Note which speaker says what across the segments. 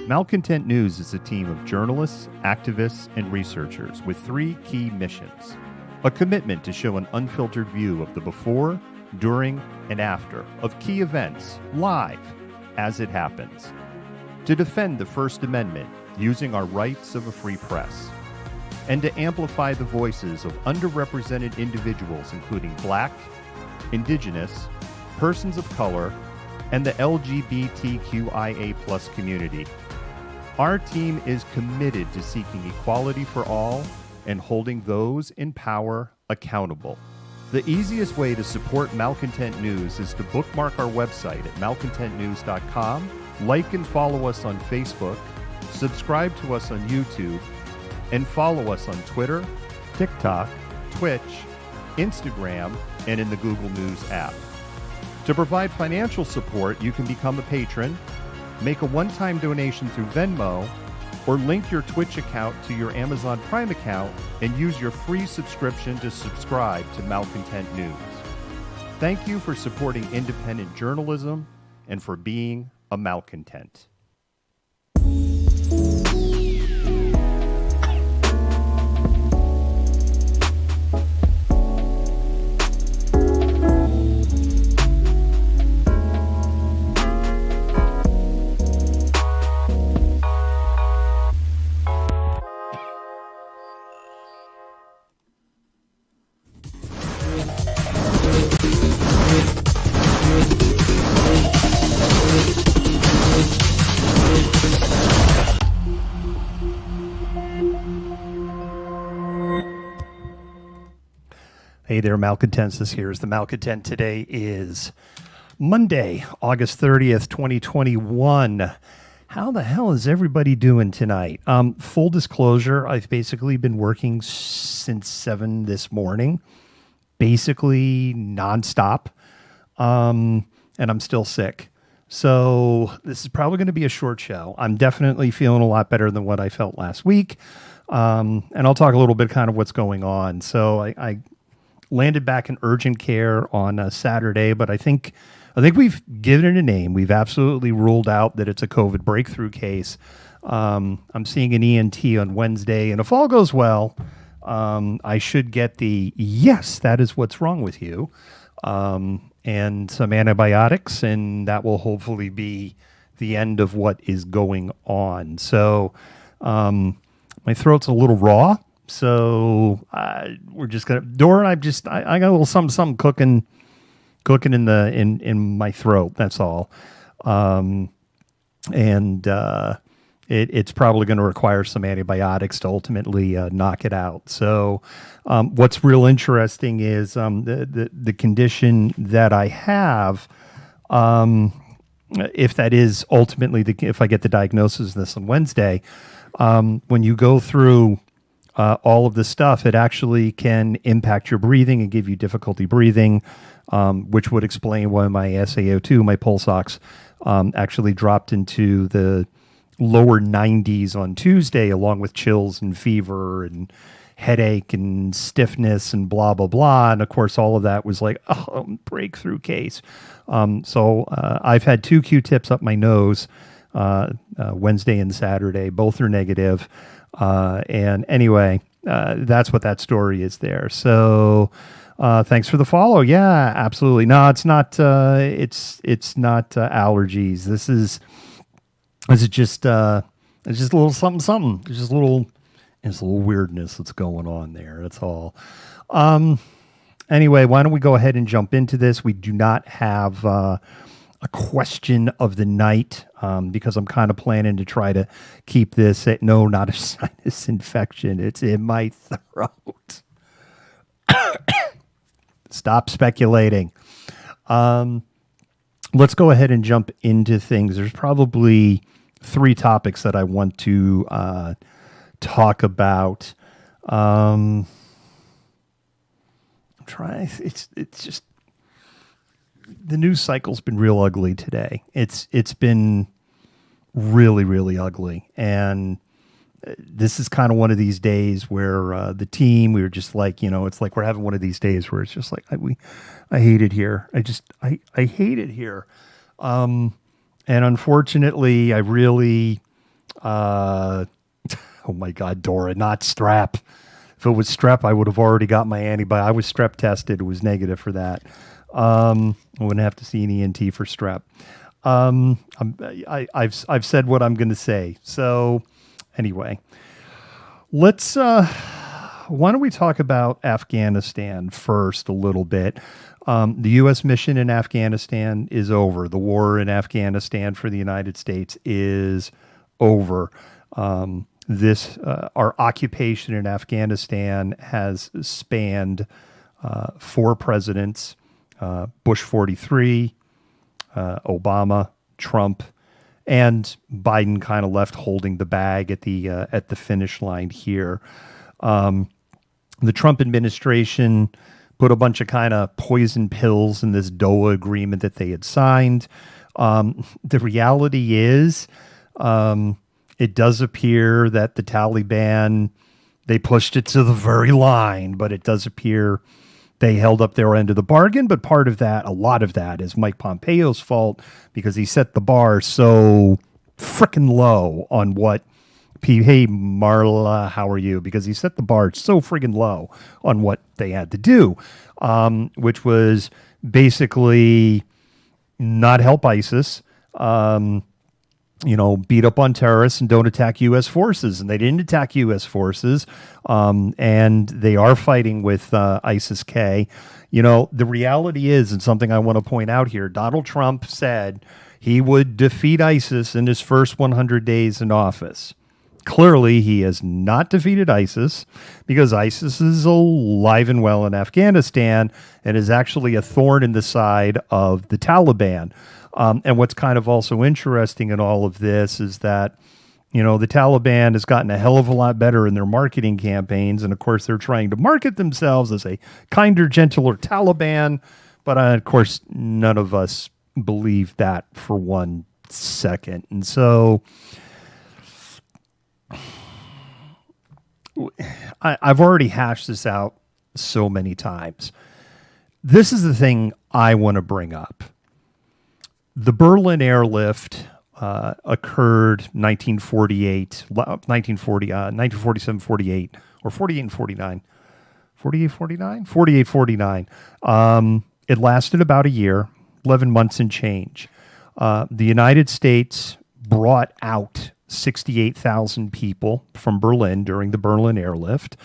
Speaker 1: Malcontent News is a team of journalists, activists, and researchers with three key missions. A commitment to show an unfiltered view of the before, during, and after of key events, live, as it happens. To defend the First Amendment using our rights of a free press. And to amplify the voices of underrepresented individuals including Black, Indigenous, persons of color, and the LGBTQIA+ community. Our team is committed to seeking equality for all and holding those in power accountable. The easiest way to support Malcontent News is to bookmark our website at malcontentnews.com, like and follow us on Facebook, subscribe to us on YouTube, and follow us on Twitter, TikTok, Twitch, Instagram, and in the Google News app. To provide financial support, you can become a patron, make a one-time donation through Venmo, or link your Twitch account to your Amazon Prime account and use your free subscription to subscribe to Malcontent News. Thank you for supporting independent journalism and for being a malcontent. Hey there, Malcontents. This here is the Malcontent. Today is Monday, August 30th, 2021. How the hell is everybody doing tonight? Full disclosure, I've basically been working since 7 this morning, basically nonstop, and I'm still sick. So this is probably going to be a short show. I'm definitely feeling a lot better than what I felt last week, and I'll talk a little bit kind of what's going on. So I landed back in urgent care on Saturday, but I think we've given it a name. We've absolutely ruled out that it's a COVID breakthrough case. I'm seeing an ENT on Wednesday, and if all goes well, I should get the yes, that is what's wrong with you, and some antibiotics, and that will hopefully be the end of what is going on. So my throat's a little raw. So we're just gonna Dora. I got a little something cooking in my throat. That's all, it's probably going to require some antibiotics to ultimately knock it out. So what's real interesting is the condition that I have. If that is ultimately if I get the diagnosis of this on Wednesday, when you go through all of this stuff, it actually can impact your breathing and give you difficulty breathing, which would explain why my SaO2, my pulse ox, actually dropped into the lower 90s on Tuesday, along with chills and fever and headache and stiffness and blah, blah, blah. And of course, all of that was like, breakthrough case. So I've had 2 Q-tips up my nose Wednesday and Saturday. Both are negative. And anyway, that's what that story is there. So, thanks for the follow. Yeah, absolutely. No, it's not, it's not, allergies. This is just a little something. There's just a little weirdness that's going on there. That's all. Anyway, why don't we go ahead and jump into this? We do not have, a question of the night, because I'm kind of planning to try to keep this at not a sinus infection. It's in my throat. Stop speculating. Let's go ahead and jump into things. There's probably 3 topics that I want to talk about. I'm trying. It's just. The news cycle's been real ugly today. It's been really, really ugly. And this is kind of one of these days where the team, we were just like, it's like we're having one of these days where it's just like, I hate it here. I hate it here. And unfortunately, I really Oh my God, Dora, not strep. If it was strep, I would have already got my antibiotic. I was strep tested. It was negative for that. I wouldn't have to see an ENT for strep. I've said what I'm going to say. So anyway, let's, why don't we talk about Afghanistan first a little bit? The U.S. mission in Afghanistan is over. The war in Afghanistan for the United States is over. Our occupation in Afghanistan has spanned 4 presidents, Bush 43, Obama, Trump, and Biden kind of left holding the bag at the finish line here. The Trump administration put a bunch of kind of poison pills in this DOA agreement that they had signed. The reality is, it does appear that the Taliban, they pushed it to the very line, but it does appear they held up their end of the bargain. But part of that, a lot of that, is Mike Pompeo's fault because he set the bar so frickin' low on what, hey, Marla, how are you? Because he set the bar so friggin' low on what they had to do, which was basically not help ISIS, beat up on terrorists and don't attack U.S. forces. And they didn't attack U.S. forces, and they are fighting with ISIS-K. The reality is, and something I want to point out here, Donald Trump said he would defeat ISIS in his first 100 days in office. Clearly, he has not defeated ISIS because ISIS is alive and well in Afghanistan and is actually a thorn in the side of the Taliban. And what's kind of also interesting in all of this is that, the Taliban has gotten a hell of a lot better in their marketing campaigns. And of course, they're trying to market themselves as a kinder, gentler Taliban. But of course, none of us believe that for 1 second. And so I've already hashed this out so many times. This is the thing I want to bring up. The Berlin airlift occurred 1947, 48, or 48 and 49. 48, 49? 48, 49. It lasted about a year, 11 months and change. The United States brought out 68,000 people from Berlin during the Berlin airlift.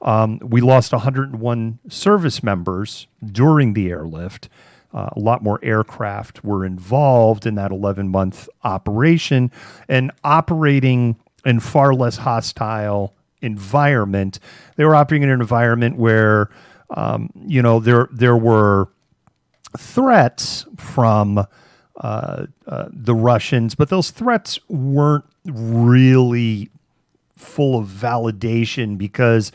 Speaker 1: We lost 101 service members during the airlift. A lot more aircraft were involved in that 11-month operation, and operating in far less hostile environment. They were operating in an environment where, there were threats from the Russians, but those threats weren't really full of validation because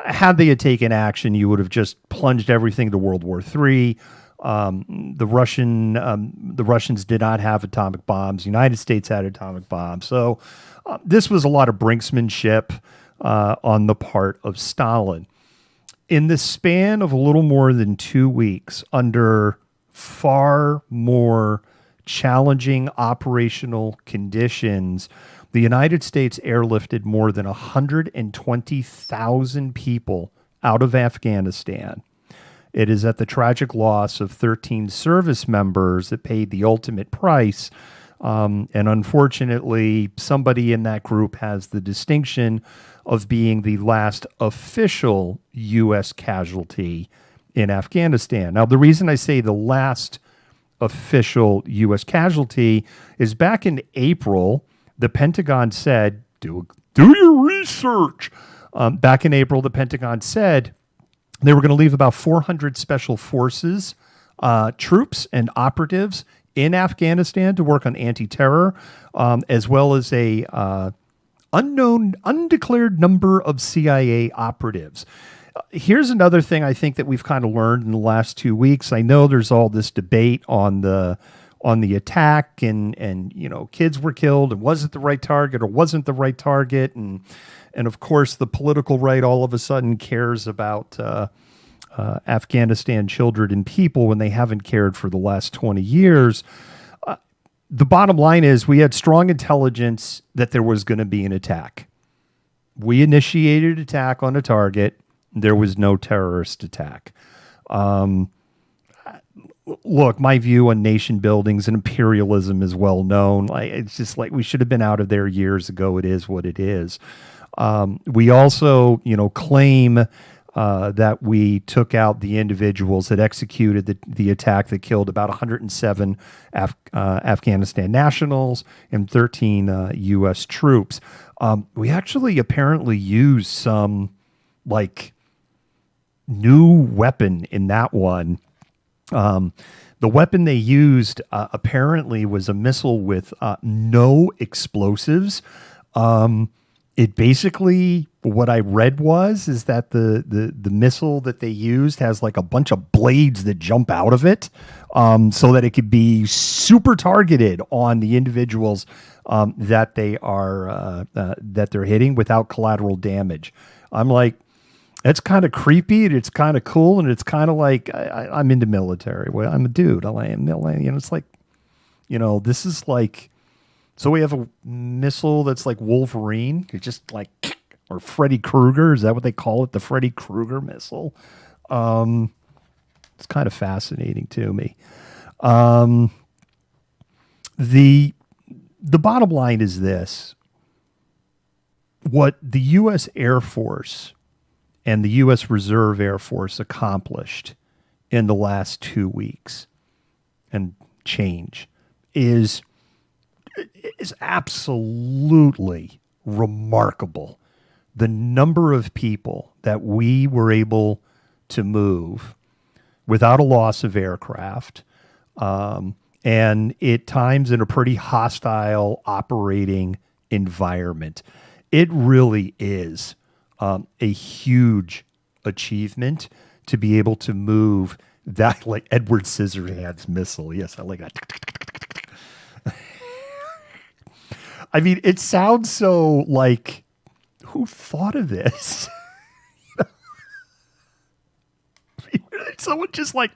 Speaker 1: had they had taken action, you would have just plunged everything to World War III. The Russians did not have atomic bombs. The United States had atomic bombs. So this was a lot of brinksmanship on the part of Stalin. In the span of a little more than 2 weeks, under far more challenging operational conditions, the United States airlifted more than 120,000 people out of Afghanistan. It is at the tragic loss of 13 service members that paid the ultimate price. And unfortunately, somebody in that group has the distinction of being the last official U.S. casualty in Afghanistan. Now, the reason I say the last official U.S. casualty is back in April, the Pentagon said, do your research. Back in April, the Pentagon said they were going to leave about 400 special forces troops and operatives in Afghanistan to work on anti-terror, as well as a undeclared number of CIA operatives. Here's another thing I think that we've kind of learned in the last 2 weeks. I know there's all this debate on the attack and kids were killed and was it the right target or wasn't the right target, and of course the political right all of a sudden cares about Afghanistan children and people when they haven't cared for the last 20 years. the bottom line is we had strong intelligence that there was going to be an attack. We initiated an attack on a target. There was no terrorist attack. Look, my view on nation buildings and imperialism is well known. It's just like we should have been out of there years ago. It is what it is. We also, claim that we took out the individuals that executed the attack that killed about 107 Afghanistan nationals and 13 U.S. troops. We actually apparently used some new weapon in that one. The weapon they used apparently was a missile with no explosives. It basically, what I read is that the missile that they used has like a bunch of blades that jump out of it, so that it could be super targeted on the individuals that they're hitting without collateral damage. I'm like, it's kind of creepy and it's kind of cool and it's kind of like I'm into military. Well, I'm a dude. It's like, this is like. So we have a missile that's like Wolverine, it's just like, or Freddy Krueger. Is that what they call it? The Freddy Krueger missile. It's kind of fascinating to me. The bottom line is this: what the U.S. Air Force and the U.S. Reserve Air Force accomplished in the last 2 weeks and change is absolutely remarkable. The number of people that we were able to move without a loss of aircraft, and at times in a pretty hostile operating environment. It really is a huge achievement to be able to move that, like Edward Scissorhands missile. Yes, I like that. I mean, it sounds so like, who thought of this? Someone just like,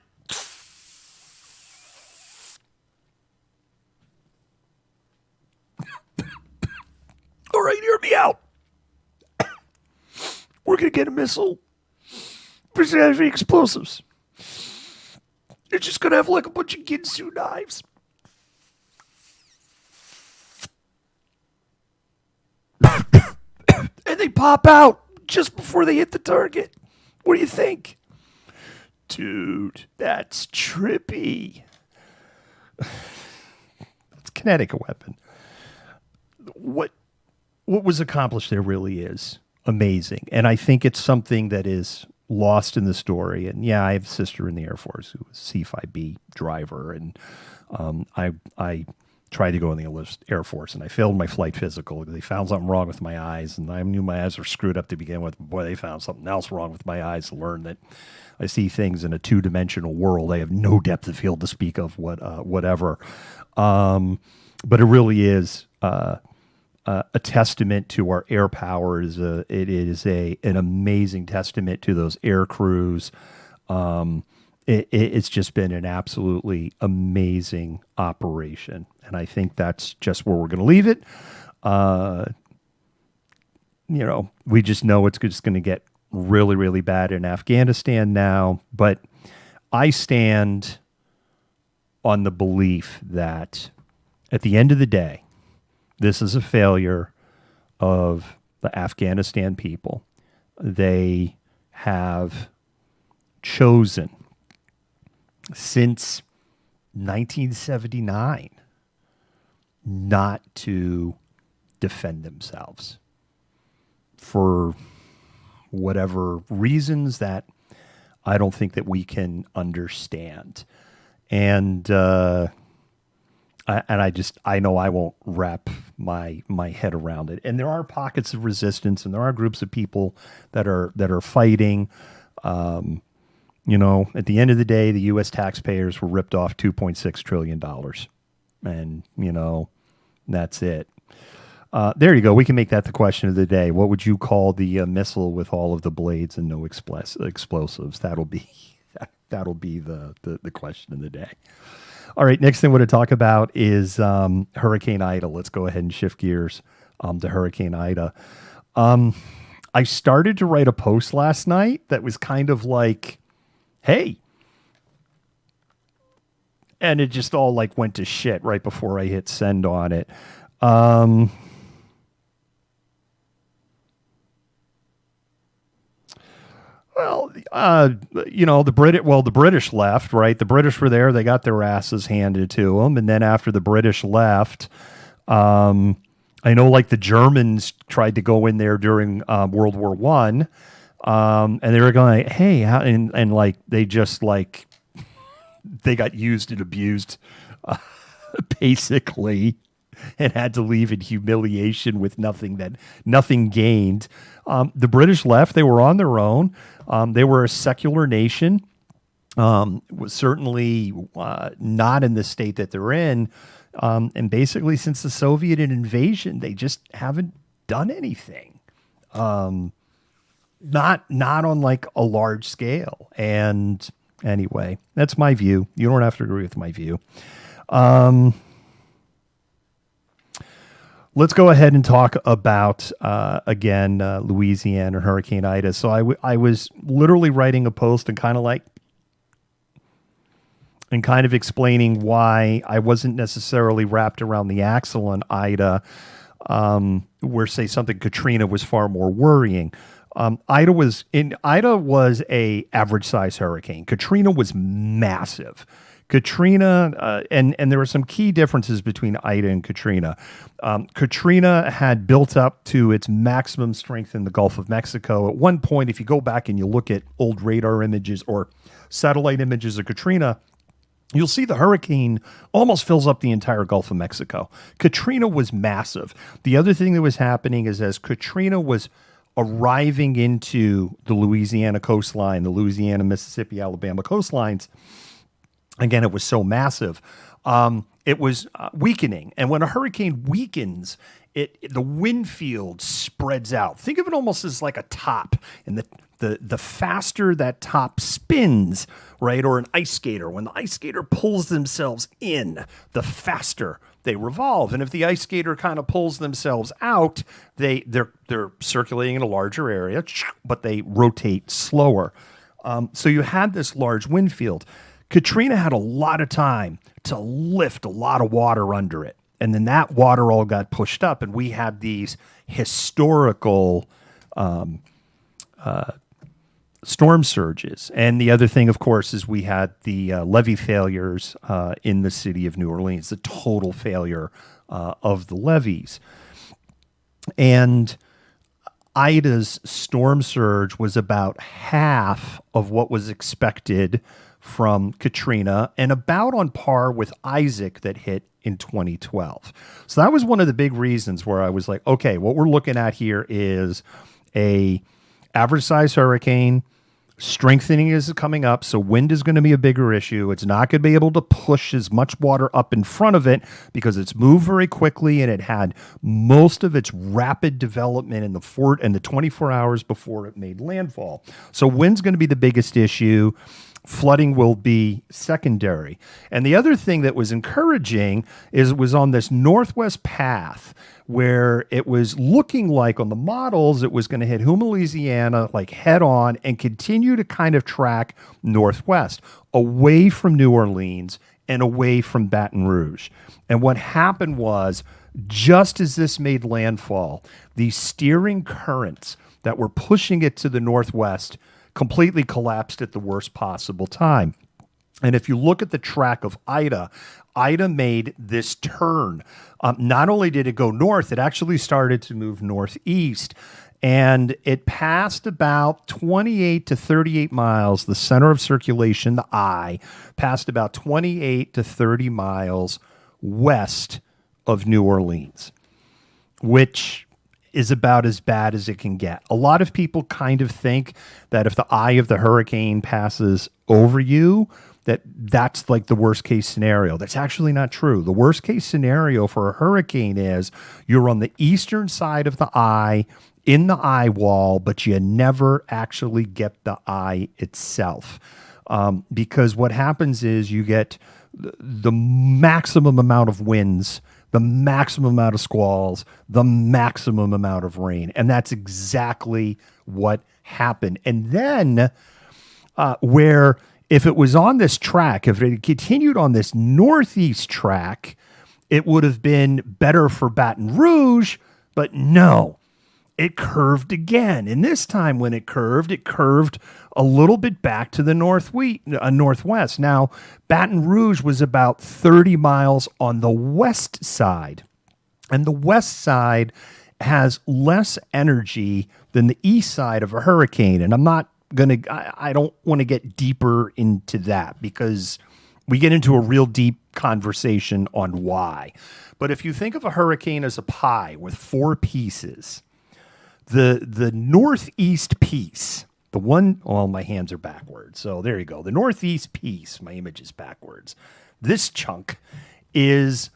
Speaker 1: all right, hear me out. We're going to get a missile. It's going to have explosives. It's just going to have like a bunch of Ginsu knives. And they pop out just before they hit the target. What do you think? Dude, that's trippy. It's kinetic weapon. What was accomplished there really is amazing. And I think it's something that is lost in the story. And yeah, I have a sister in the Air Force who was a C-5B driver. And I tried to go in the Air Force and I failed my flight physical. They found something wrong with my eyes, and I knew my eyes were screwed up to begin with. Boy, they found something else wrong with my eyes to learn that I see things in a two-dimensional world. I have no depth of field to speak of, whatever. But it really is a testament to our air power. It is an amazing testament to those air crews. It's just been an absolutely amazing operation. And I think that's just where we're going to leave it. We just know it's just going to get really, really bad in Afghanistan now. But I stand on the belief that at the end of the day, this is a failure of the Afghanistan people. They have chosen since 1979 not to defend themselves for whatever reasons that I don't think that we can understand. And I know I won't wrap my head around it. And there are pockets of resistance, and there are groups of people that are fighting. At the end of the day, the U.S. taxpayers were ripped off $2.6 trillion. And, that's it. There you go. We can make that the question of the day. What would you call the missile with all of the blades and no explosives? That'll be the question of the day. All right, next thing we're going to talk about is Hurricane Ida. Let's go ahead and shift gears to Hurricane Ida. I started to write a post last night that was kind of like, hey, and it just all like went to shit right before I hit send on it. Well, the British left, right? The British were there. They got their asses handed to them. And then after the British left, I know like the Germans tried to go in there during World War One. And they were going, like, hey, and like, they just like, they got used and abused, basically, and had to leave in humiliation with nothing gained. The British left. They were on their own. They were a secular nation. Was certainly not in the state that they're in. And basically, since the Soviet invasion, they just haven't done anything. Not on like a large scale. And anyway, that's my view. You don't have to agree with my view. Let's go ahead and talk about, again, Louisiana, Hurricane Ida. So I was literally writing a post and kind of explaining why I wasn't necessarily wrapped around the axle on Ida, where, say, something Katrina was far more worrying. Ida was a average size hurricane. Katrina was massive. Katrina, and there were some key differences between Ida and Katrina. Katrina had built up to its maximum strength in the Gulf of Mexico. At one point, if you go back and you look at old radar images or satellite images of Katrina, you'll see the hurricane almost fills up the entire Gulf of Mexico. Katrina was massive. The other thing that was happening is as Katrina was arriving into the Louisiana coastline, the Louisiana, Mississippi, Alabama coastlines, again, it was so massive. It was weakening. And when a hurricane weakens, the wind field spreads out. Think of it almost as like a top. And the faster that top spins, right, or an ice skater, when the ice skater pulls themselves in, the faster they revolve. And if the ice skater kind of pulls themselves out, they're circulating in a larger area, but they rotate slower. So you had this large wind field. Katrina had a lot of time to lift a lot of water under it. And then that water all got pushed up, and we had these historical storm surges. And the other thing, of course, is we had the levee failures in the city of New Orleans, the total failure of the levees. And Ida's storm surge was about half of what was expected from Katrina and about on par with Isaac that hit in 2012. So that was one of the big reasons where I was like, okay, what we're looking at here is a average size hurricane. Strengthening is coming up, so wind is going to be a bigger issue. It's not going to be able to push as much water up in front of it because it's moved very quickly, and it had most of its rapid development in the 24 hours before it made landfall. So wind's going to be the biggest issue. Flooding will be secondary. And the other thing that was encouraging is it was on this northwest path where it was looking like on the models it was going to hit Houma, Louisiana, like head on and continue to kind of track northwest, away from New Orleans and away from Baton Rouge. And what happened was, just as this made landfall, the steering currents that were pushing it to the northwest completely collapsed at the worst possible time. And if you look at the track of Ida, Ida made this turn. Not only did it go north, it actually started to move northeast. And it passed about 28 to 38 miles, the center of circulation, the eye, passed about 28 to 30 miles west of New Orleans, which is about as bad as it can get. A lot of people kind of think that if the eye of the hurricane passes over you, that's like the worst case scenario. That's actually not true. The worst case scenario for a hurricane is you're on the eastern side of the eye, in the eye wall, but you never actually get the eye itself. because what happens is you get the maximum amount of winds, the maximum amount of squalls, the maximum amount of rain. And that's exactly what happened. And then where if it was on this track, if it had continued on this northeast track, it would have been better for Baton Rouge, but no, it curved again. And this time when it curved a little bit back to the northwest. Now, Baton Rouge was about 30 miles on the west side, and the west side has less energy than the east side of a hurricane. And I don't want to get deeper into that because we get into a real deep conversation on why. But if you think of a hurricane as a pie with 4 pieces, the northeast piece, my hands are backwards. So there you go. The northeast piece, my image is backwards. This chunk is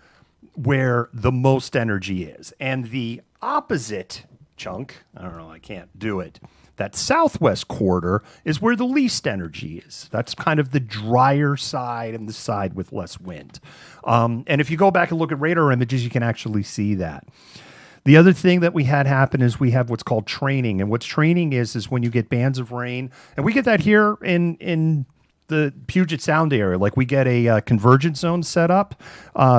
Speaker 1: where the most energy is. And the opposite chunk, I don't know, I can't do it. That southwest quarter is where the least energy is. That's kind of the drier side and the side with less wind. And if you go back and look at radar images, you can actually see that. The other thing that we had happen is we have what's called training. And what's training is when you get bands of rain. And we get that here in the Puget Sound area. Like we get a convergence zone set up.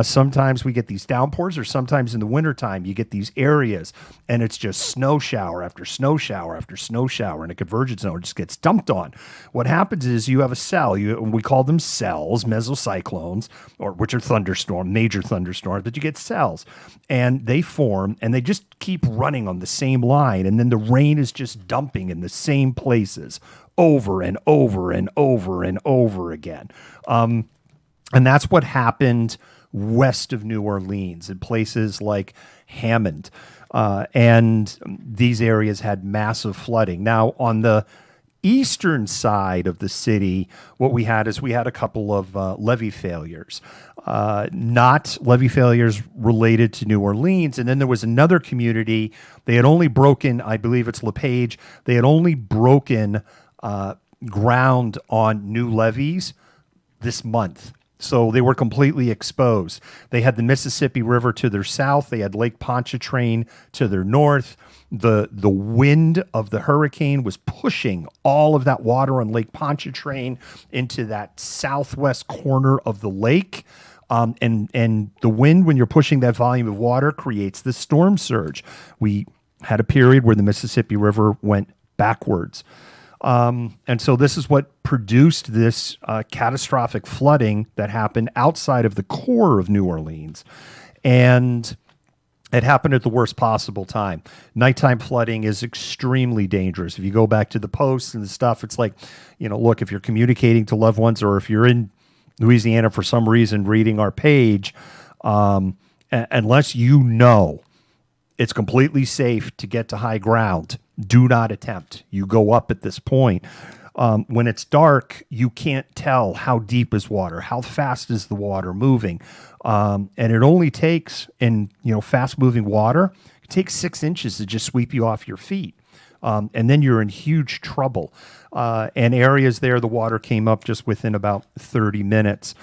Speaker 1: Sometimes we get these downpours, or sometimes in the wintertime you get these areas and it's just snow shower after snow shower after snow shower, and a convergence zone just gets dumped on. What happens is you have a cell. We call them cells, mesocyclones, which are major thunderstorms, but you get cells and they form and they just keep running on the same line, and then the rain is just dumping in the same places over and over and over and over again. And that's what happened west of New Orleans in places like Hammond. And these areas had massive flooding. Now, on the eastern side of the city, what we had is we had a couple of levee failures. Not levee failures related to New Orleans. And then there was another community. They had only broken, I believe it's LePage, they had only broken ground on new levees this month. So they were completely exposed. They had the Mississippi River to their south. They had Lake Pontchartrain to their north. The wind of the hurricane was pushing all of that water on Lake Pontchartrain into that southwest corner of the lake. And the wind, when you're pushing that volume of water, creates the storm surge. We had a period where the Mississippi River went backwards. And so this is what produced this catastrophic flooding that happened outside of the core of New Orleans. And it happened at the worst possible time. Nighttime flooding is extremely dangerous. If you go back to the posts and the stuff, it's like, look, if you're communicating to loved ones, or if you're in Louisiana for some reason reading our page, unless you know it's completely safe to get to high ground, do not attempt. You go up at this point. When it's dark, you can't tell how deep is water, how fast is the water moving. And it only takes, in fast-moving water, it takes 6 inches to just sweep you off your feet. And then you're in huge trouble. And areas there, the water came up just within about 30 minutes.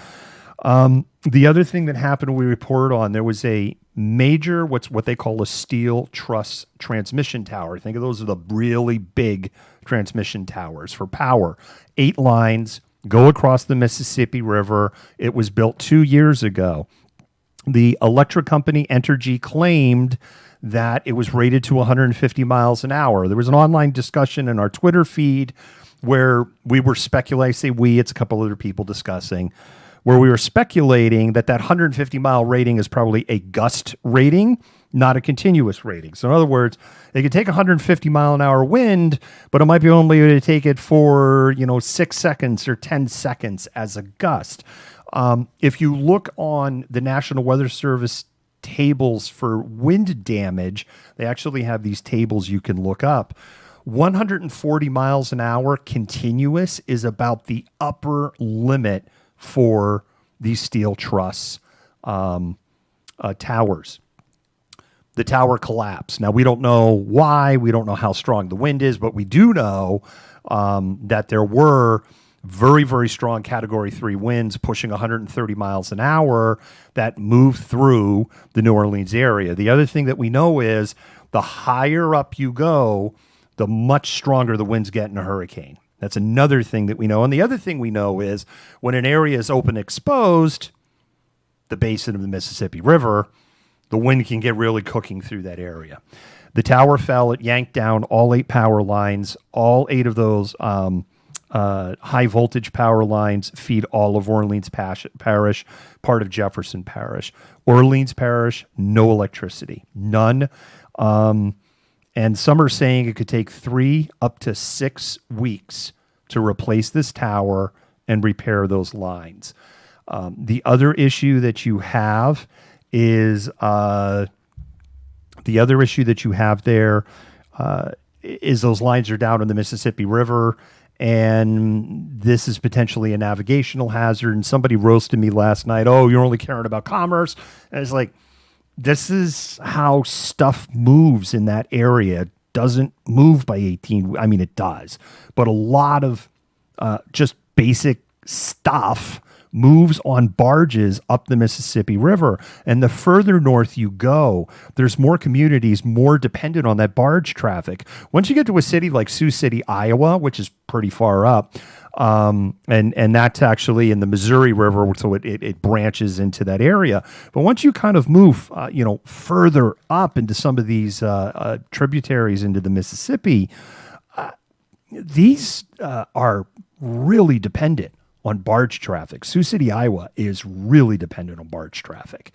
Speaker 1: The other thing that happened, we reported on, there was a major, what they call a steel truss transmission tower. Think of those as the really big transmission towers for power. 8 lines go across the Mississippi River. It was built 2 years ago. The electric company Entergy claimed that it was rated to 150 miles an hour. There was an online discussion in our Twitter feed where we were speculating, it's a couple other people discussing, where we were speculating that 150-mile rating is probably a gust rating, not a continuous rating. So in other words, they could take 150-mile-an-hour wind, but it might be only able to take it for 6 seconds or 10 seconds as a gust. If you look on the National Weather Service tables for wind damage, they actually have these tables you can look up. 140 miles an hour continuous is about the upper limit for these steel truss towers. The tower collapsed. Now, we don't know why. We don't know how strong the wind is, but we do know that there were very, very strong Category 3 winds pushing 130 miles an hour that move through the New Orleans area. The other thing that we know is the higher up you go, the much stronger the winds get in a hurricane. That's another thing that we know. And the other thing we know is when an area is open exposed, the basin of the Mississippi River, the wind can get really cooking through that area. The tower fell. It yanked down all 8 power lines. All 8 of those high voltage power lines feed all of Orleans Parish, part of Jefferson Parish. Orleans Parish, no electricity, none. And some are saying it could take 3 up to 6 weeks to replace this tower and repair those lines. The other issue that you have is those lines are down in the Mississippi River, and this is potentially a navigational hazard. And somebody roasted me last night. Oh, you're only caring about commerce. And it's like, this is how stuff moves in that area. It doesn't move by 18. I mean, it does, but a lot of just basic stuff moves on barges up the Mississippi River. And the further north you go, there's more communities more dependent on that barge traffic. Once you get to a city like Sioux City, Iowa, which is pretty far up, and that's actually in the Missouri River, so it branches into that area. But once you kind of move, further up into some of these tributaries into the Mississippi, these are really dependent on barge traffic. Sioux City, Iowa is really dependent on barge traffic.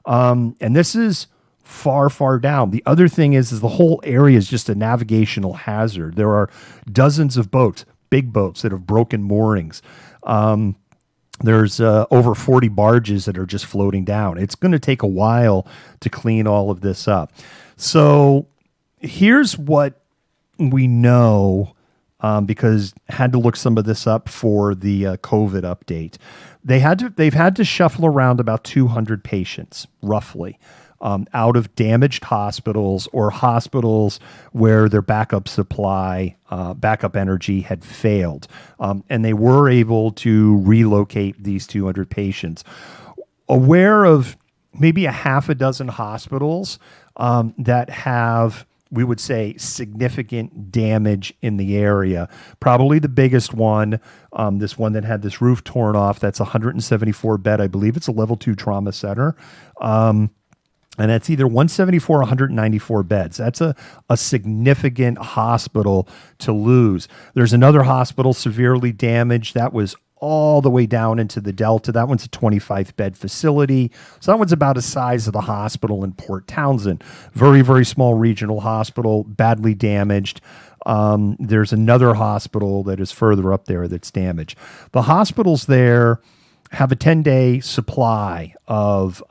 Speaker 1: And this is far, far down. The other thing is the whole area is just a navigational hazard. There are dozens of boats, big boats that have broken moorings. There's over 40 barges that are just floating down. It's going to take a while to clean all of this up. So here's what we know, because had to look some of this up for the COVID update. They've had to shuffle around about 200 patients, roughly, out of damaged hospitals or hospitals where their backup supply, backup energy had failed. And they were able to relocate these 200 patients. Aware of maybe a half a dozen hospitals that have, we would say, significant damage in the area. Probably the biggest one, this one that had this roof torn off, that's 174 bed. I believe it's a level 2 trauma center. And that's either 174 or 194 beds. That's a significant hospital to lose. There's another hospital severely damaged. That was all the way down into the Delta. That one's a 25-bed facility. So that one's about the size of the hospital in Port Townsend. Very, very small regional hospital, badly damaged. There's another hospital that is further up there that's damaged. The hospitals there have a 10-day supply of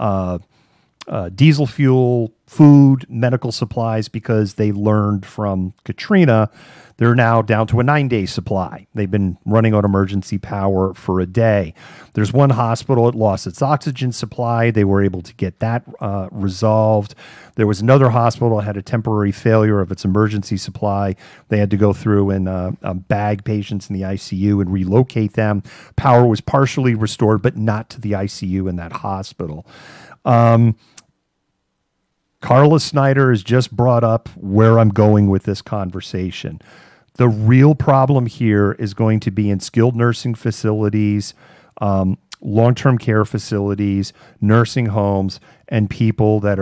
Speaker 1: diesel fuel, food, medical supplies, because they learned from Katrina. They're now down to a 9-day supply. They've been running on emergency power for a day. There's one hospital that lost its oxygen supply. They were able to get that resolved. There was another hospital that had a temporary failure of its emergency supply. They had to go through and bag patients in the ICU and relocate them. Power was partially restored, but not to the ICU in that hospital. Carla Snyder has just brought up where I'm going with this conversation. The real problem here is going to be in skilled nursing facilities, long-term care facilities, nursing homes, and people that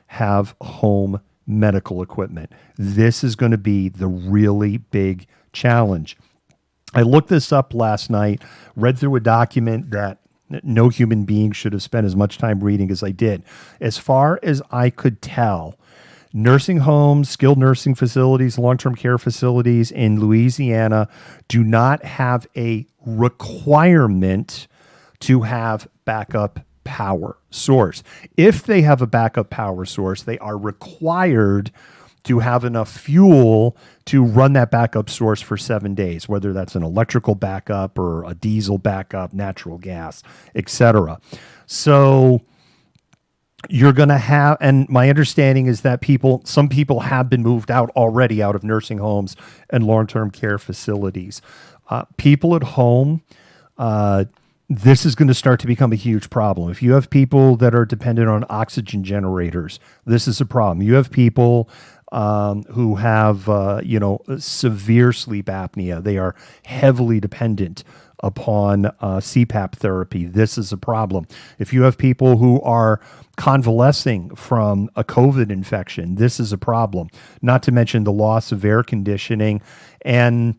Speaker 1: have home medical equipment. This is going to be the really big challenge. I looked this up last night, read through a document that no human being should have spent as much time reading as I did. As far as I could tell, nursing homes, skilled nursing facilities, long-term care facilities in Louisiana do not have a requirement to have backup power source. If they have a backup power source, they are required to have enough fuel to run that backup source for 7 days, whether that's an electrical backup or a diesel backup, natural gas, etc. So you're going to have, and my understanding is that some people have been moved out already out of nursing homes and long-term care facilities. People at home, this is going to start to become a huge problem. If you have people that are dependent on oxygen generators, this is a problem. You have people who have, severe sleep apnea. They are heavily dependent upon CPAP therapy. This is a problem. If you have people who are convalescing from a COVID infection, this is a problem. Not to mention the loss of air conditioning, and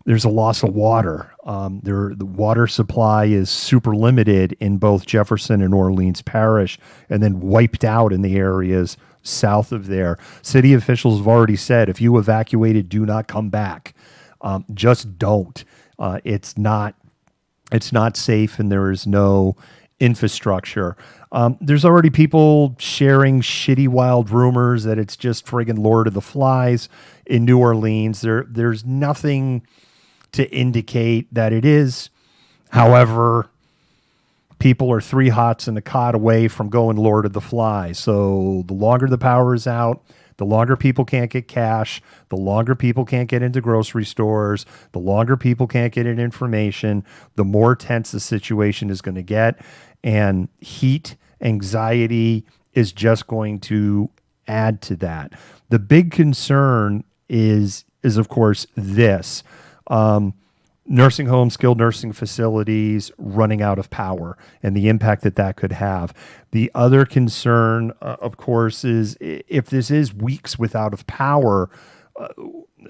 Speaker 1: there's a loss of water. The water supply is super limited in both Jefferson and Orleans Parish, and then wiped out in the areas south of there. City officials have already said, if you evacuated, do not come back. Just don't. It's not safe, and there is no infrastructure. There's already people sharing shitty, wild rumors that it's just friggin' Lord of the Flies in New Orleans. There's nothing to indicate that it is. However, people are 3 hots and a cot away from going Lord of the Flies. So the longer the power is out, the longer people can't get cash, the longer people can't get into grocery stores, the longer people can't get in information, the more tense the situation is going to get. And heat, anxiety is just going to add to that. The big concern is of course, this. Nursing homes, skilled nursing facilities running out of power and the impact that could have. The other concern, of course, is if this is weeks without of power,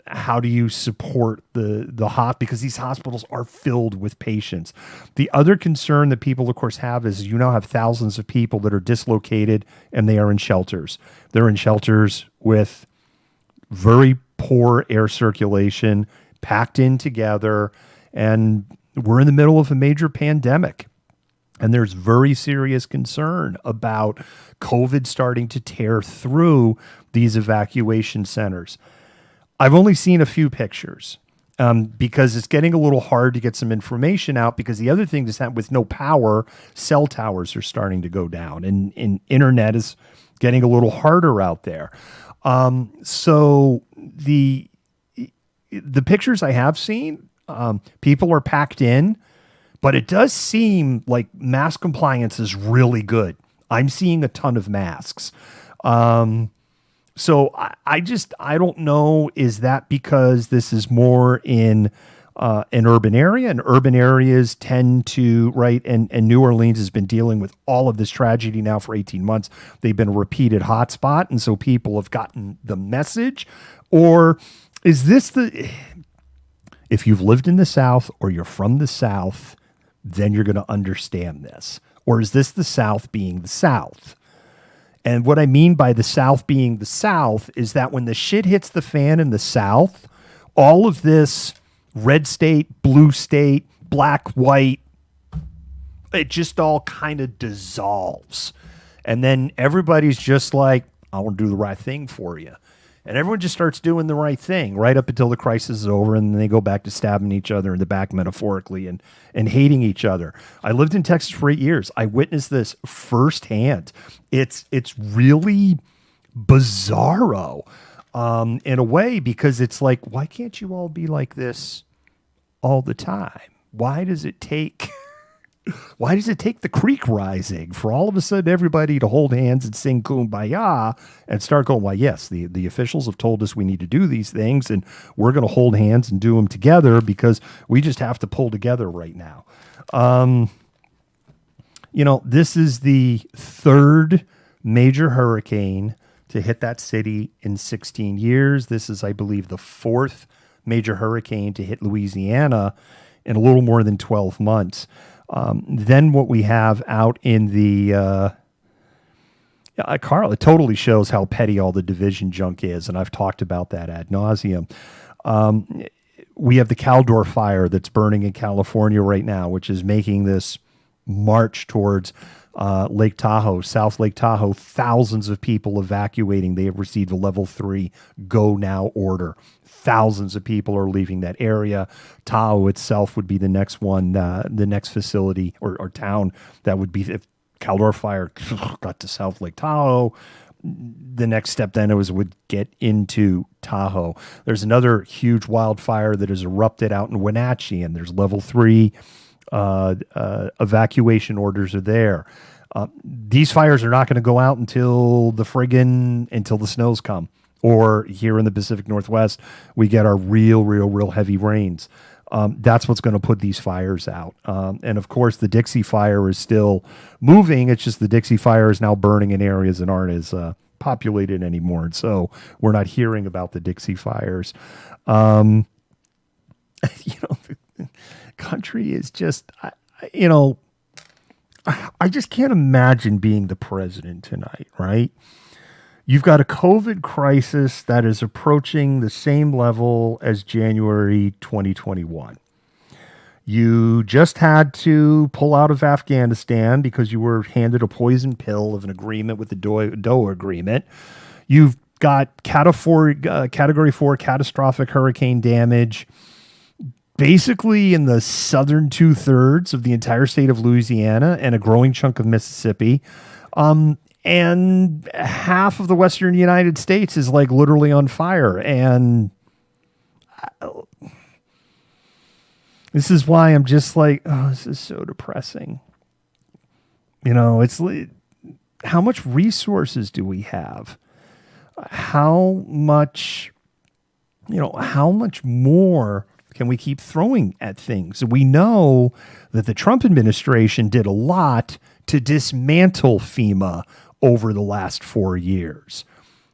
Speaker 1: how do you support the because these hospitals are filled with patients. The other concern that people, of course, have is you now have thousands of people that are dislocated and they are in shelters. They're in shelters with very poor air circulation, packed in together, and we're in the middle of a major pandemic. And there's very serious concern about COVID starting to tear through these evacuation centers. I've only seen a few pictures because it's getting a little hard to get some information out, because the other thing is that with no power, cell towers are starting to go down, and internet is getting a little harder out there. So the pictures I have seen, people are packed in, but it does seem like mask compliance is really good. I'm seeing a ton of masks. So I don't know, is that because this is more in an urban area, and urban areas tend to, right, and New Orleans has been dealing with all of this tragedy now for 18 months. They've been a repeated hotspot, and so people have gotten the message. Or is this if you've lived in the South or you're from the South, then you're going to understand this. Or is this the South being the South? And what I mean by the South being the South is that when the shit hits the fan in the South, all of this red state, blue state, black, white, it just all kind of dissolves. And then everybody's just like, I want to do the right thing for you. And everyone just starts doing the right thing right up until the crisis is over, and then they go back to stabbing each other in the back metaphorically and hating each other. I lived in Texas for 8 years. I witnessed this firsthand. It's really bizarro in a way, because it's like, why can't you all be like this all the time? Why does it take the creek rising for all of a sudden everybody to hold hands and sing Kumbaya and start going, well, yes, the officials have told us we need to do these things, and we're going to hold hands and do them together because we just have to pull together right now. This is the third major hurricane to hit that city in 16 years. This is, I believe, the fourth major hurricane to hit Louisiana in a little more than 12 months. Then what we have out in the Carl, it totally shows how petty all the division junk is, and I've talked about that ad nauseum. We have the Caldor fire that's burning in California right now, which is making this march towards Lake Tahoe, South Lake Tahoe. Thousands of people evacuating. They have received a level 3 go now order. Thousands of people are leaving that area. Tahoe itself would be the next one, the next facility or town that would be, if Caldor fire got to South Lake Tahoe, the next step then would get into Tahoe. There's another huge wildfire that has erupted out in Wenatchee, and there's level 3 evacuation orders are there. These fires are not going to go out until the snows come, or here in the Pacific Northwest, we get our real heavy rains. That's what's going to put these fires out. And of course, the Dixie Fire is still moving. It's just the Dixie Fire is now burning in areas that aren't as populated anymore. And so we're not hearing about the Dixie Fires. The country is just, I just can't imagine being the president tonight, right? You've got a COVID crisis that is approaching the same level as January 2021. You just had to pull out of Afghanistan because you were handed a poison pill of an agreement with the Doha Agreement. You've got Category 4 catastrophic hurricane damage basically in the southern 2/3 of the entire state of Louisiana and a growing chunk of Mississippi. And half of the western United States is like literally on fire. And this is why I'm just like, oh, this is so depressing. It's how much resources do we have? How much more can we keep throwing at things? We know that the Trump administration did a lot to dismantle FEMA over the last 4 years.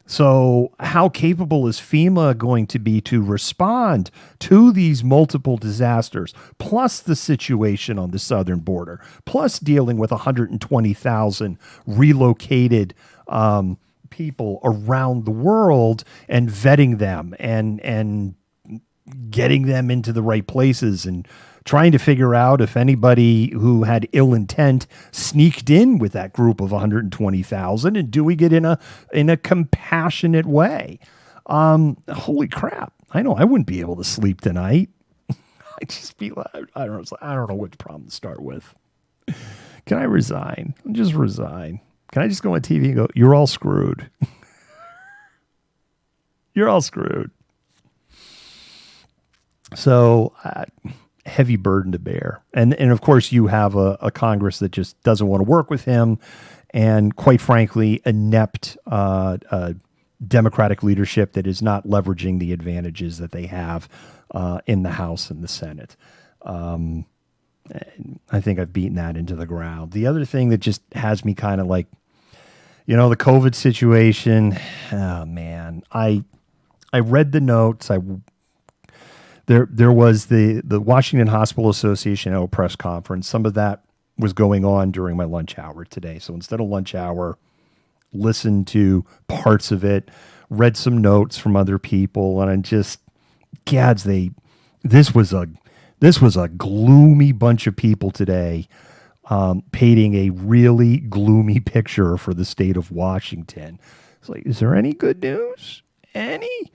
Speaker 1: So how capable is FEMA going to be to respond to these multiple disasters, plus the situation on the southern border, plus dealing with 120,000 relocated people around the world and vetting them and getting them into the right places and trying to figure out if anybody who had ill intent sneaked in with that group of 120,000, and do we get in a compassionate way? Holy crap. I know I wouldn't be able to sleep tonight. I'd just be like, I don't know which problem to start with. Can I resign? Just resign. Can I just go on TV and go, you're all screwed. You're all screwed. So, heavy burden to bear. And of course, you have a Congress that just doesn't want to work with him. And quite frankly, inept Democratic leadership that is not leveraging the advantages that they have in the House and the Senate. I think I've beaten that into the ground. The other thing that just has me kind of like, the COVID situation. Oh, man. I read the notes. There was the Washington Hospital Association at a press conference. Some of that was going on during my lunch hour today. So instead of lunch hour, listened to parts of it, read some notes from other people, and I just, this was a gloomy bunch of people today, painting a really gloomy picture for the state of Washington. It's like, is there any good news? Any?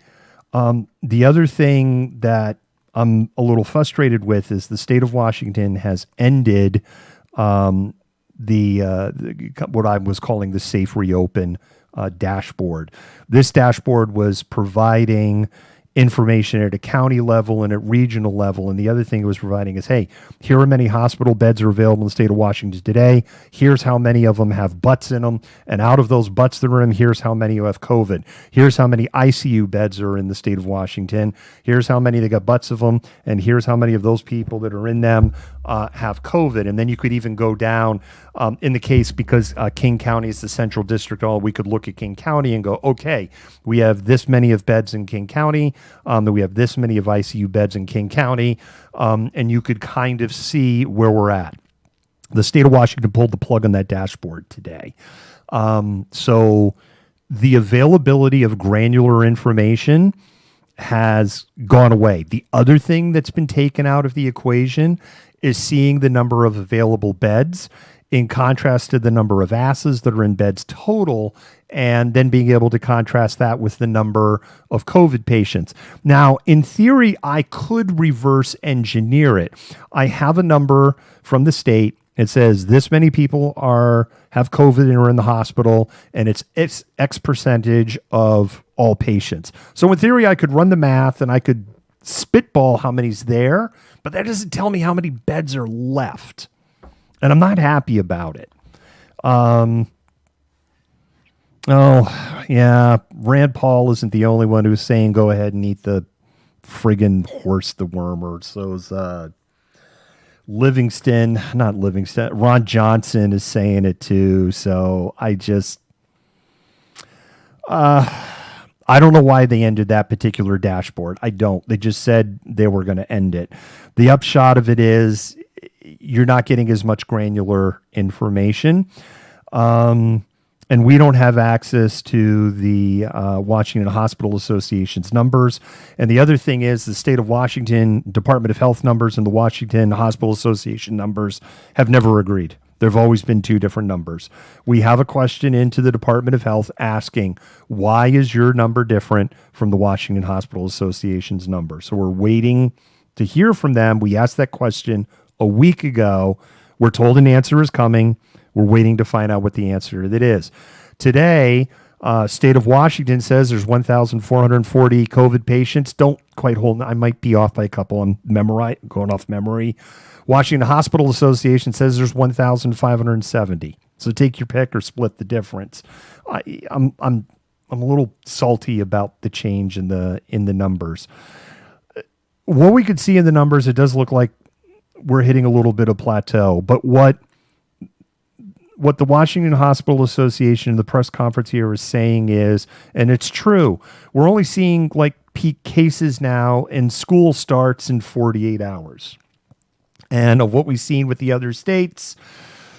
Speaker 1: The other thing that I'm a little frustrated with is the state of Washington has ended what I was calling the Safe Reopen dashboard. This dashboard was providing information at a county level and at regional level. And the other thing it was providing is, hey, here are many hospital beds are available in the state of Washington today. Here's how many of them have butts in them. And out of those butts that are in, here's how many have COVID. Here's how many ICU beds are in the state of Washington. Here's how many they got butts of them. And here's how many of those people that are in them have COVID. And then you could even go down in the case, because King County is the central district, we could look at King County and go, okay, we have this many of beds in King County, that we have this many of ICU beds in King County, and you could kind of see where we're at. The state of Washington pulled the plug on that dashboard today. So the availability of granular information has gone away. The other thing that's been taken out of the equation is seeing the number of available beds in contrast to the number of asses that are in beds total, and then being able to contrast that with the number of COVID patients. Now, in theory, I could reverse engineer it. I have a number from the state, It says this many people have COVID and are in the hospital, and it's X percentage of all patients. So in theory, I could run the math and I could spitball how many's there, but that doesn't tell me how many beds are left. And I'm not happy about it. Oh, yeah. Rand Paul isn't the only one who's saying go ahead and eat the friggin' horse, the worm, or so's Ron Johnson is saying it too. So I don't know why they ended that particular dashboard. I don't. They just said they were going to end it. The upshot of it is you're not getting as much granular information. And we don't have access to the Washington Hospital Association's numbers. And the other thing is the state of Washington Department of Health numbers and the Washington Hospital Association numbers have never agreed. There have always been two different numbers. We have a question into the Department of Health asking, why is your number different from the Washington Hospital Association's number? So we're waiting to hear from them. We asked that question a week ago. We're told an answer is coming. We're waiting to find out what the answer to that is. Today, state of Washington says there's 1,440 COVID patients. Don't quite hold. I might be off by a couple. I'm going off memory. Washington Hospital Association says there's 1,570. So take your pick or split the difference. I'm a little salty about the change in the numbers. What we could see in the numbers, it does look like we're hitting a little bit of plateau. But what the Washington Hospital Association, the press conference here is saying is, and it's true, we're only seeing like peak cases now and school starts in 48 hours. And of what we've seen with the other states,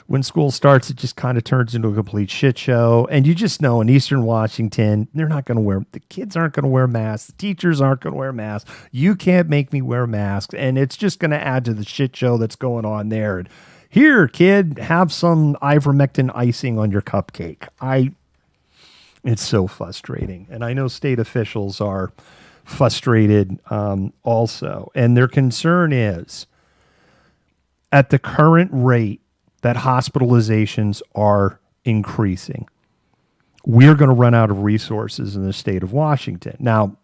Speaker 1: when school starts, it just kind of turns into a complete shit show. And you just know in Eastern Washington, the kids aren't going to wear masks. The teachers aren't going to wear masks. You can't make me wear masks. And it's just going to add to the shit show that's going on there. And here, kid, have some ivermectin icing on your cupcake. It's so frustrating. And I know state officials are frustrated also. And their concern is at the current rate that hospitalizations are increasing, we're going to run out of resources in the state of Washington. Now,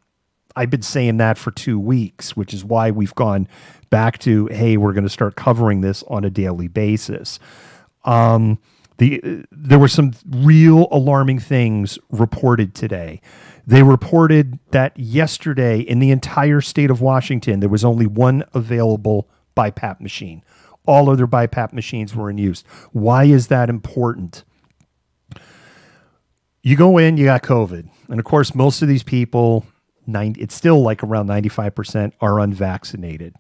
Speaker 1: I've been saying that for 2 weeks, which is why we've gone back to, hey, we're going to start covering this on a daily basis. There were some real alarming things reported today. They reported that yesterday in the entire state of Washington, there was only one available BiPAP machine. All other BiPAP machines were in use. Why is that important? You go in, you got COVID. And of course, most of these people, it's still like around 95% are unvaccinated.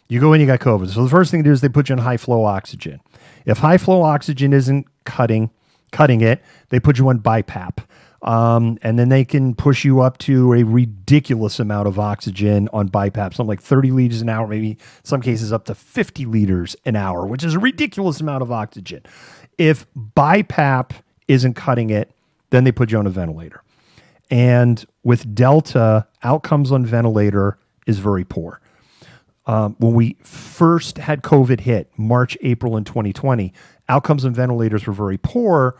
Speaker 1: You go in, you got COVID. So the first thing to do is they put you on high flow oxygen. If high flow oxygen isn't cutting it, they put you on BiPAP. And then they can push you up to a ridiculous amount of oxygen on BiPAP, something like 30 liters an hour, maybe in some cases up to 50 liters an hour, which is a ridiculous amount of oxygen. If BiPAP isn't cutting it, then they put you on a ventilator. And with Delta, outcomes on ventilator is very poor. When we first had COVID hit, March, April in 2020, outcomes on ventilators were very poor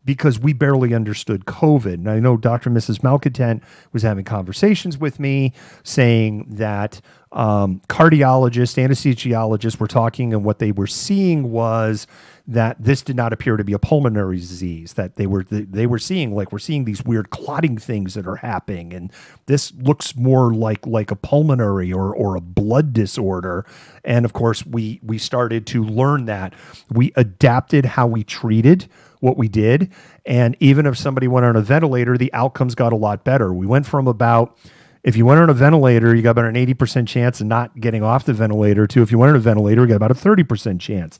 Speaker 1: because we barely understood COVID. And I know Dr. and Mrs. Malcontent was having conversations with me saying that cardiologists, anesthesiologists were talking, and what they were seeing was that this did not appear to be a pulmonary disease, that they were seeing, like, we're seeing these weird clotting things that are happening, and this looks more like a pulmonary or a blood disorder. And of course, we started to learn that. We adapted how we treated what we did, and even if somebody went on a ventilator, the outcomes got a lot better. We went from about, if you went on a ventilator, you got about an 80% chance of not getting off the ventilator, to if you went on a ventilator, you got about a 30% chance.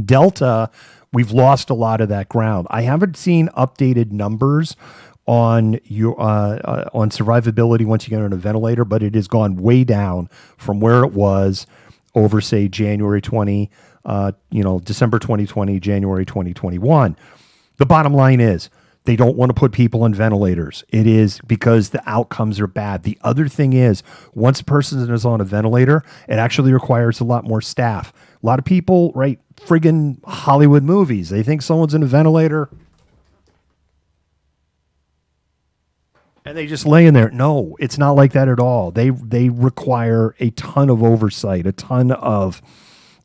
Speaker 1: Delta, we've lost a lot of that ground. I haven't seen updated numbers on your on survivability once you get on a ventilator, but it has gone way down from where it was over, say, December 2020, January 2021. The bottom line is They don't want to put people on ventilators. It is because the outcomes are bad. The other thing is, once a person is on a ventilator, it actually requires a lot more staff. A lot of people, right, friggin' Hollywood movies, they think someone's in a ventilator and they just lay in there. No, it's not like that at all. They require a ton of oversight, a ton of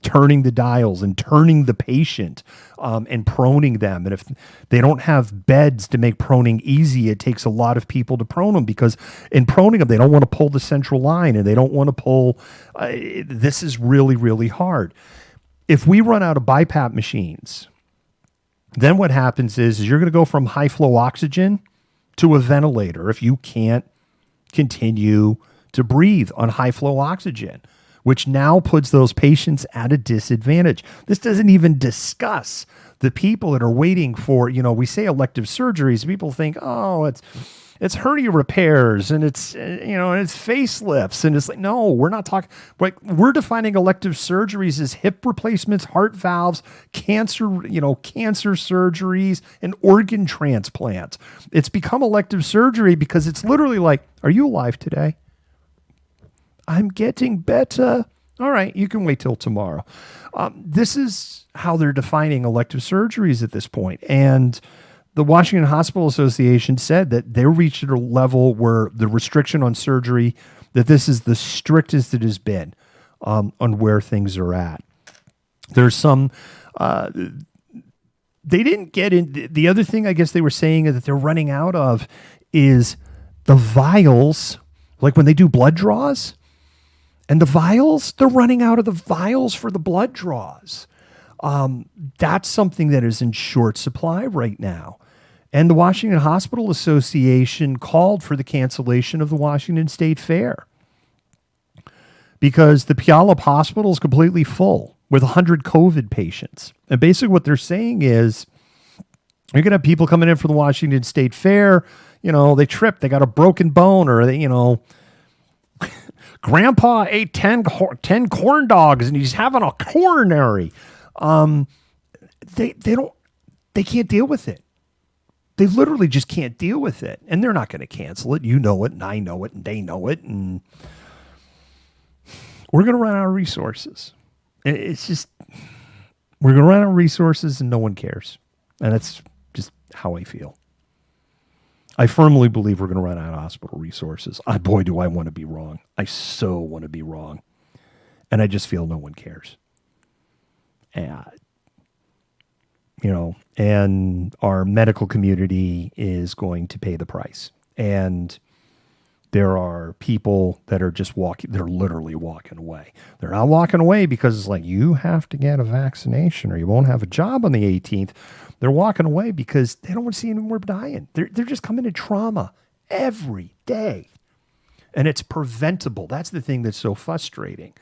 Speaker 1: turning the dials and turning the patient and proning them. And if they don't have beds to make proning easy, it takes a lot of people to prone them, because in proning them, they don't want to pull the central line and they don't want to pull. This is really, really hard. If we run out of BiPAP machines, then what happens is you're going to go from high flow oxygen to a ventilator if you can't continue to breathe on high flow oxygen, which now puts those patients at a disadvantage. This doesn't even discuss the people that are waiting for, we say elective surgeries. People think, oh, it's hernia repairs and it's facelifts. And it's like, no, we're not talking, like, we're defining elective surgeries as hip replacements, heart valves, cancer surgeries, and organ transplants. It's become elective surgery because it's literally like, are you alive today? I'm getting better. All right, you can wait till tomorrow. This is how they're defining elective surgeries at this point. And the Washington Hospital Association said that they reached a level where the restriction on surgery, that this is the strictest it has been on where things are at. There's some, they didn't get in. The other thing I guess they were saying that they're running out of is the vials, like when they do blood draws. And the vials, they're running out of the vials for the blood draws. That's something that is in short supply right now. And the Washington Hospital Association called for the cancellation of the Washington State Fair because the Puyallup Hospital is completely full with 100 COVID patients. And basically what they're saying is you're going to have people coming in for the Washington State Fair. They tripped, they got a broken bone, or they, Grandpa ate 10 corn dogs and he's having a coronary. They can't deal with it. They literally just can't deal with it. And they're not going to cancel it. You know it, and I know it, and they know it. And we're going to run out of resources. It's just, we're going to run out of resources and no one cares. And that's just how I feel. I firmly believe we're going to run out of hospital resources. Boy, do I want to be wrong. I so want to be wrong. And I just feel no one cares. And our medical community is going to pay the price. And there are people that are just they're literally walking away. They're not walking away because it's like, you have to get a vaccination or you won't have a job on the 18th. They're walking away because they don't want to see any more dying. They're just coming to trauma every day. And it's preventable. That's the thing that's so frustrating.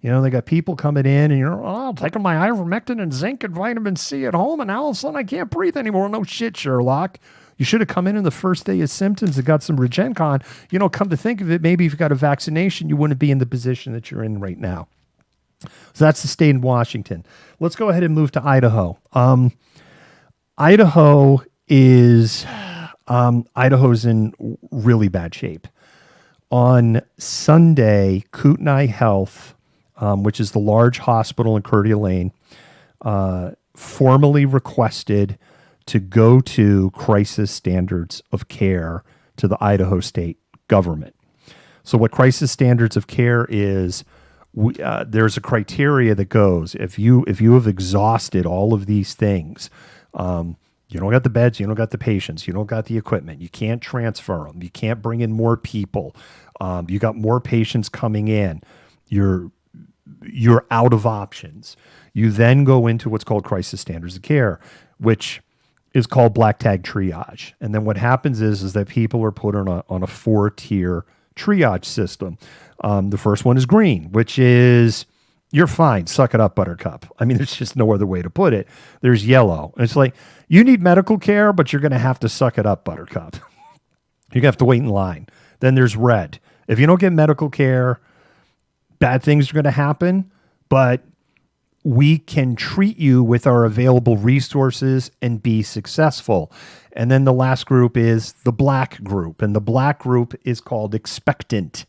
Speaker 1: They got people coming in and I'm taking my ivermectin and zinc and vitamin C at home, and now all of a sudden I can't breathe anymore. No shit, Sherlock. You should have come in the first day of symptoms and got some Regencon. Come to think of it, maybe if you got a vaccination, you wouldn't be in the position that you're in right now. So that's the state of Washington. Let's go ahead and move to Idaho. Idaho's in really bad shape. On Sunday, Kootenai Health, which is the large hospital in Coeur d'Alene, formally requested to go to crisis standards of care to the Idaho state government. So what crisis standards of care is, there's a criteria that goes, if you have exhausted all of these things, you don't got the beds, you don't got the patients, you don't got the equipment, you can't transfer them, you can't bring in more people, you got more patients coming in, you're out of options. You then go into what's called crisis standards of care, which is called black tag triage. And then what happens is that people are put on a 4-tier triage system. The first one is green, which is, you're fine, suck it up, buttercup. I mean, there's just no other way to put it. There's yellow. And it's like, you need medical care, but you're going to have to suck it up, buttercup. You're going to have to wait in line. Then there's red. If you don't get medical care, bad things are going to happen, but we can treat you with our available resources and be successful. And then the last group is the black group. And the black group is called expectant,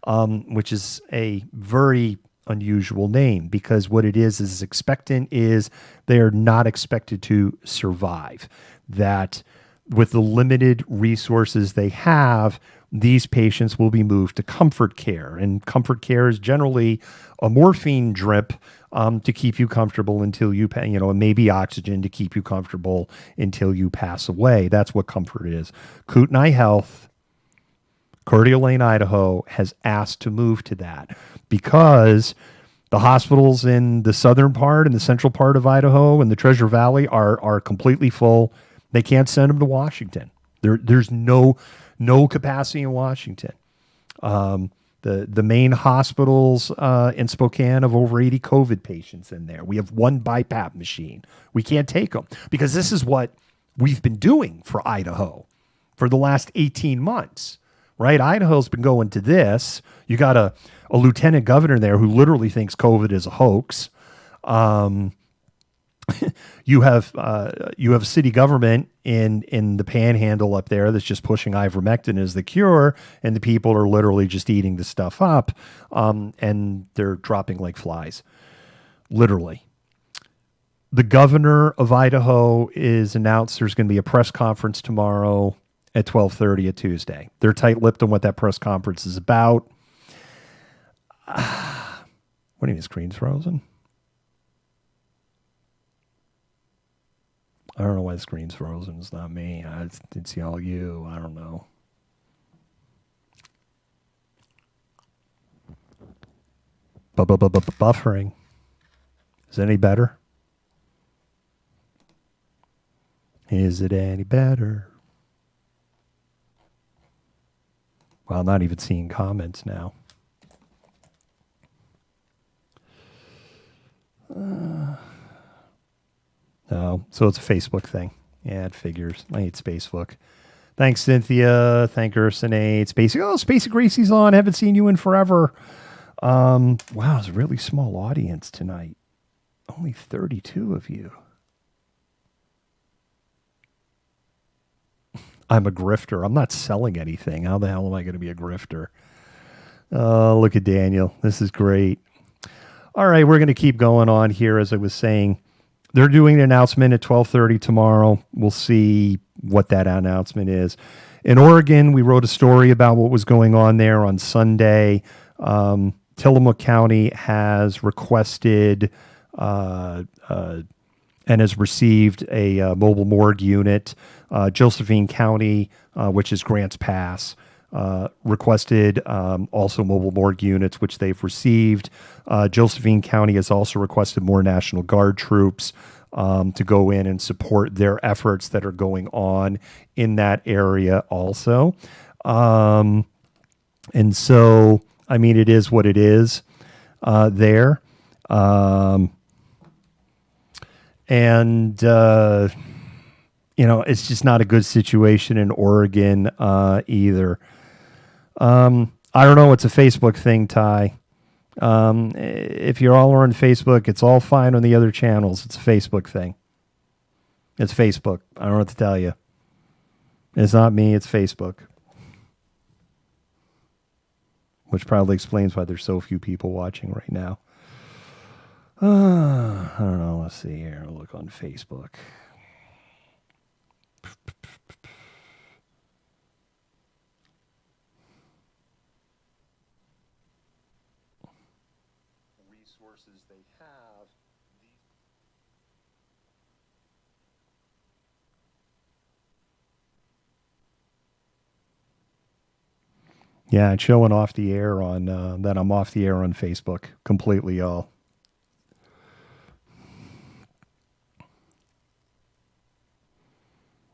Speaker 1: which is a very unusual name, because what it is expectant is they're not expected to survive. That with the limited resources they have, these patients will be moved to comfort care. And comfort care is generally a morphine drip to keep you comfortable until you, and maybe oxygen to keep you comfortable until you pass away. That's what comfort is. Kootenai Health, Coeur d'Alene, Idaho, has asked to move to that because the hospitals in the southern part and the central part of Idaho and the Treasure Valley are completely full. They can't send them to Washington. There's no capacity in Washington. The main hospitals in Spokane have over 80 COVID patients in there. We have one BiPAP machine. We can't take them because this is what we've been doing for Idaho for the last 18 months, right? Idaho's been going to this. You got a lieutenant governor there who literally thinks COVID is a hoax. You have city government in the panhandle up there that's just pushing ivermectin as the cure, and the people are literally just eating the stuff up, and they're dropping like flies, literally. The governor of Idaho is announced there's going to be a press conference tomorrow at 12:30 at Tuesday. They're tight-lipped on what that press conference is about. What do you mean, screen's frozen? I don't know why the screen's frozen. It's not me. It's all you. I don't know. Buffering. Is it any better? Is it any better? Well, I'm not even seeing comments now. No, so it's a Facebook thing. Yeah, it figures. I hate Facebook. Thanks, Cynthia. Thank Ursinate. Spacey. Oh, Spacey Gracie's on. Haven't seen you in forever. Wow, it's a really small audience tonight. Only 32 of you. I'm a grifter. I'm not selling anything. How the hell am I going to be a grifter? Oh, look at Daniel. This is great. All right, we're going to keep going on here. As I was saying, they're doing an announcement at 12:30 tomorrow. We'll see what that announcement is. In Oregon, we wrote a story about what was going on there on Sunday. Tillamook County has requested and has received a mobile morgue unit. Josephine County, which is Grants Pass, requested also mobile morgue units, which they've received. Josephine County has also requested more National Guard troops to go in and support their efforts that are going on in that area also. And so, I mean, it is what it is there. It's just not a good situation in Oregon either. I don't know. It's a Facebook thing, Ty. If you're all on Facebook, it's all fine on the other channels. It's a Facebook thing. It's Facebook. I don't know what to tell you. It's not me. It's Facebook. Which probably explains why there's so few people watching right now. I don't know. Let's see here. I'll look on Facebook. Resources they have. Yeah, it's showing off the air on that I'm off the air on Facebook completely, y'all.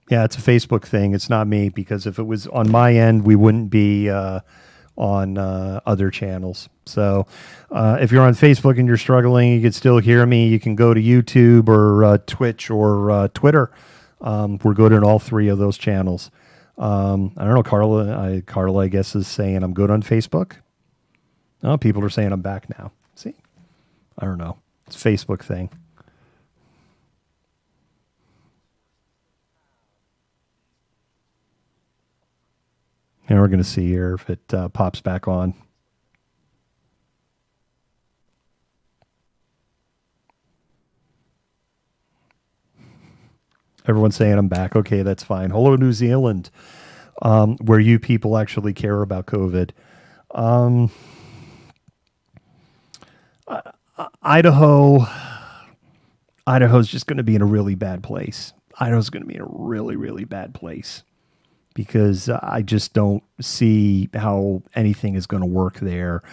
Speaker 1: Yeah, it's a Facebook thing. It's not me, because if it was on my end, we wouldn't be on other channels. So if you're on Facebook and you're struggling, you can still hear me. You can go to YouTube or Twitch or Twitter. We're good on all three of those channels. I don't know, Carla, I guess, is saying I'm good on Facebook. Oh, people are saying I'm back now. See? I don't know. It's a Facebook thing. And we're going to see here if it pops back on. Everyone's saying I'm back. Okay, that's fine. Hello, New Zealand, where you people actually care about COVID. Um, Idaho, Idaho's just going to be in a really bad place. Idaho's going to be in a really, really bad place because I just don't see how anything is going to work there.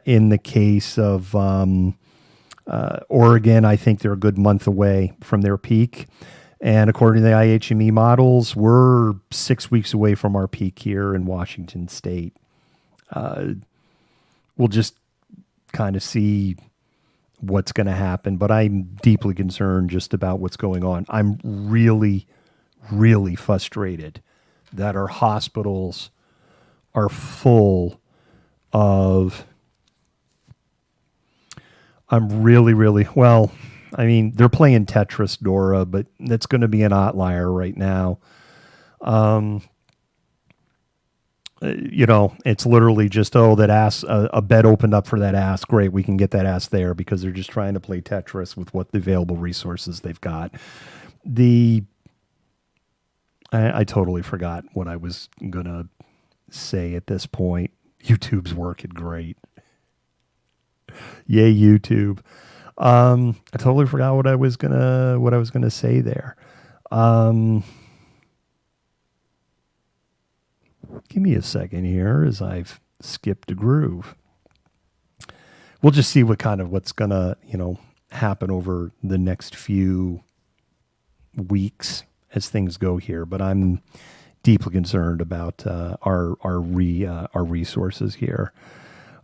Speaker 1: In the case of Oregon, I think they're a good month away from their peak. And according to the IHME models, we're 6 weeks away from our peak here in Washington State. We'll just kind of see what's going to happen, but I'm deeply concerned just about what's going on. I'm really, really frustrated that our hospitals are full of, I'm really, really, well, I mean, they're playing Tetris, Dora, but that's going to be an outlier right now. It's literally just, that ass, a bed opened up for that ass. Great, we can get that ass there because they're just trying to play Tetris with what the available resources they've got. I totally forgot what I was going to say at this point. YouTube's working great. Yay, YouTube. I totally forgot what I was gonna say there. Give me a second here as I've skipped a groove. We'll just see what's gonna, happen over the next few weeks as things go here. But I'm deeply concerned about our resources here.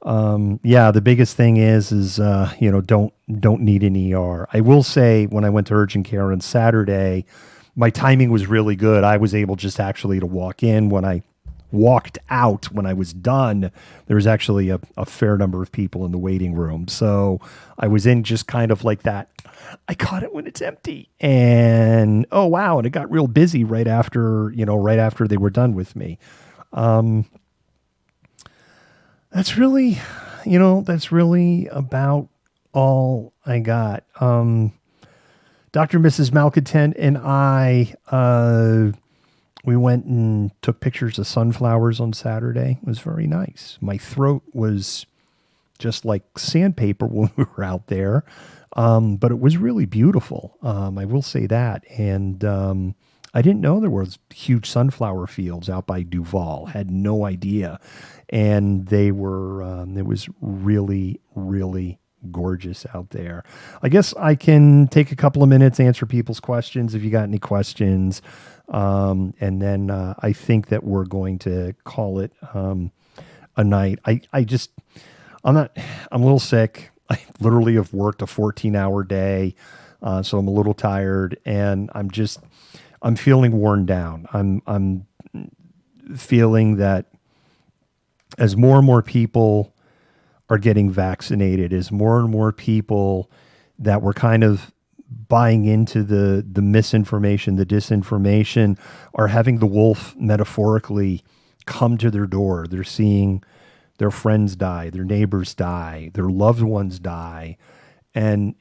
Speaker 1: The biggest thing is don't need an ER. I will say when I went to urgent care on Saturday, my timing was really good. I was able just actually to walk in. When I walked out, when I was done, there was actually a fair number of people in the waiting room. So I was in just kind of like that. I caught it when it's empty, and oh wow, and it got real busy right after they were done with me. That's really about all I got. Dr. and Mrs. Malcontent and I, we went and took pictures of sunflowers on Saturday. It was very nice. My throat was just like sandpaper when we were out there. But it was really beautiful. I will say that. And I didn't know there was huge sunflower fields out by Duval. Had no idea. And they were, it was really, really gorgeous out there. I guess I can take a couple of minutes, answer people's questions if you got any questions. And then I think that we're going to call it a night. I'm a little sick. I literally have worked a 14-hour day. So I'm a little tired, and I'm feeling worn down. I'm feeling that as more and more people are getting vaccinated, as more and more people that were kind of buying into the misinformation, the disinformation, are having the wolf metaphorically come to their door. They're seeing their friends die, their neighbors die, their loved ones die, and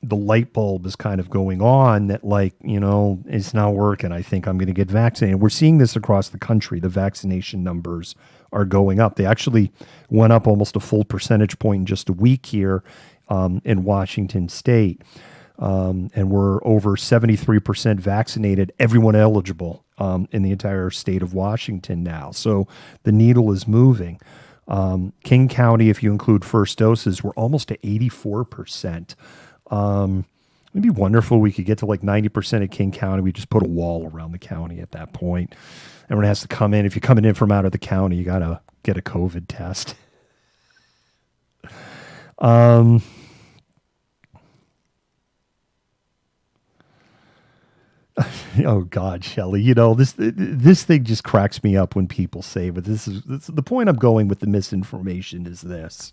Speaker 1: the light bulb is kind of going on that, like, it's not working. I think I'm going to get vaccinated. We're seeing this across the country. The vaccination numbers are going up. They actually went up almost a full percentage point in just a week here in Washington State. And we're over 73% vaccinated, everyone eligible in the entire state of Washington now. So the needle is moving. King County, if you include first doses, we're almost to 84%. It'd be wonderful. We could get to like 90% of King County. We just put a wall around the county at that point. Everyone has to come in. If you're coming in from out of the county, you got to get a COVID test. Oh God, Shelley, this thing just cracks me up when people say, but this is the point I'm going with the misinformation is this.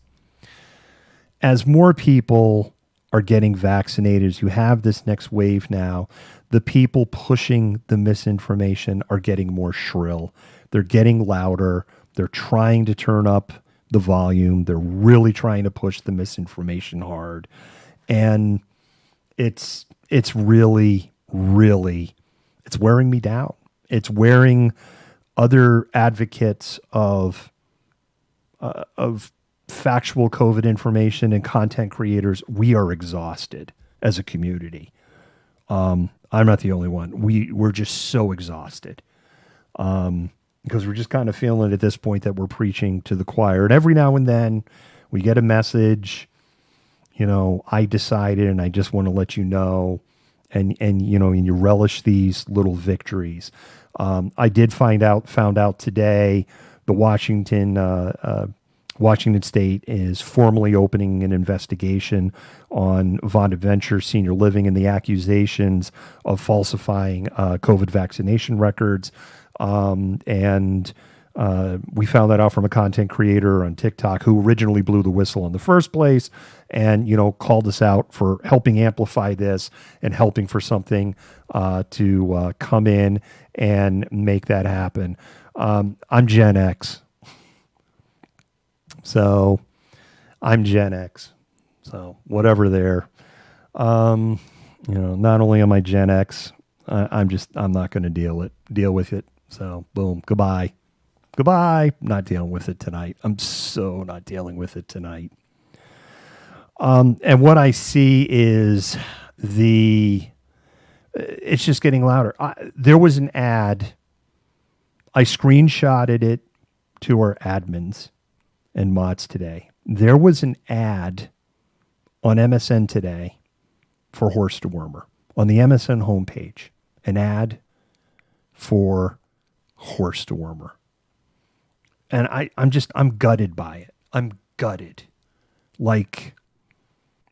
Speaker 1: as more people are getting vaccinated, as you have this next wave now, the people pushing the misinformation are getting more shrill. They're getting louder. They're trying to turn up the volume. They're really trying to push the misinformation hard. And it's really, really, it's wearing me down. It's wearing other advocates of factual COVID information and content creators. We are exhausted as a community. I'm not the only one. We're just so exhausted because we're just kind of feeling at this point that we're preaching to the choir. And every now and then we get a message, I decided and I just want to let you know. And you relish these little victories. I did found out today the Washington State is formally opening an investigation on Bonaventure Senior Living and the accusations of falsifying COVID vaccination records. And we found that out from a content creator on TikTok who originally blew the whistle in the first place and, called us out for helping amplify this and helping for something to come in and make that happen. I'm Gen X. So I'm Gen X. So whatever there. Not only am I Gen X, I'm not going to deal with it. So boom, goodbye. Not dealing with it tonight. I'm so not dealing with it tonight. And what I see is it's just getting louder. There was an ad. I screenshotted it to our admins and mods today. There was an ad on MSN today for horse dewormer on the MSN homepage. An ad for horse dewormer. And I'm gutted by it. I'm gutted. Like,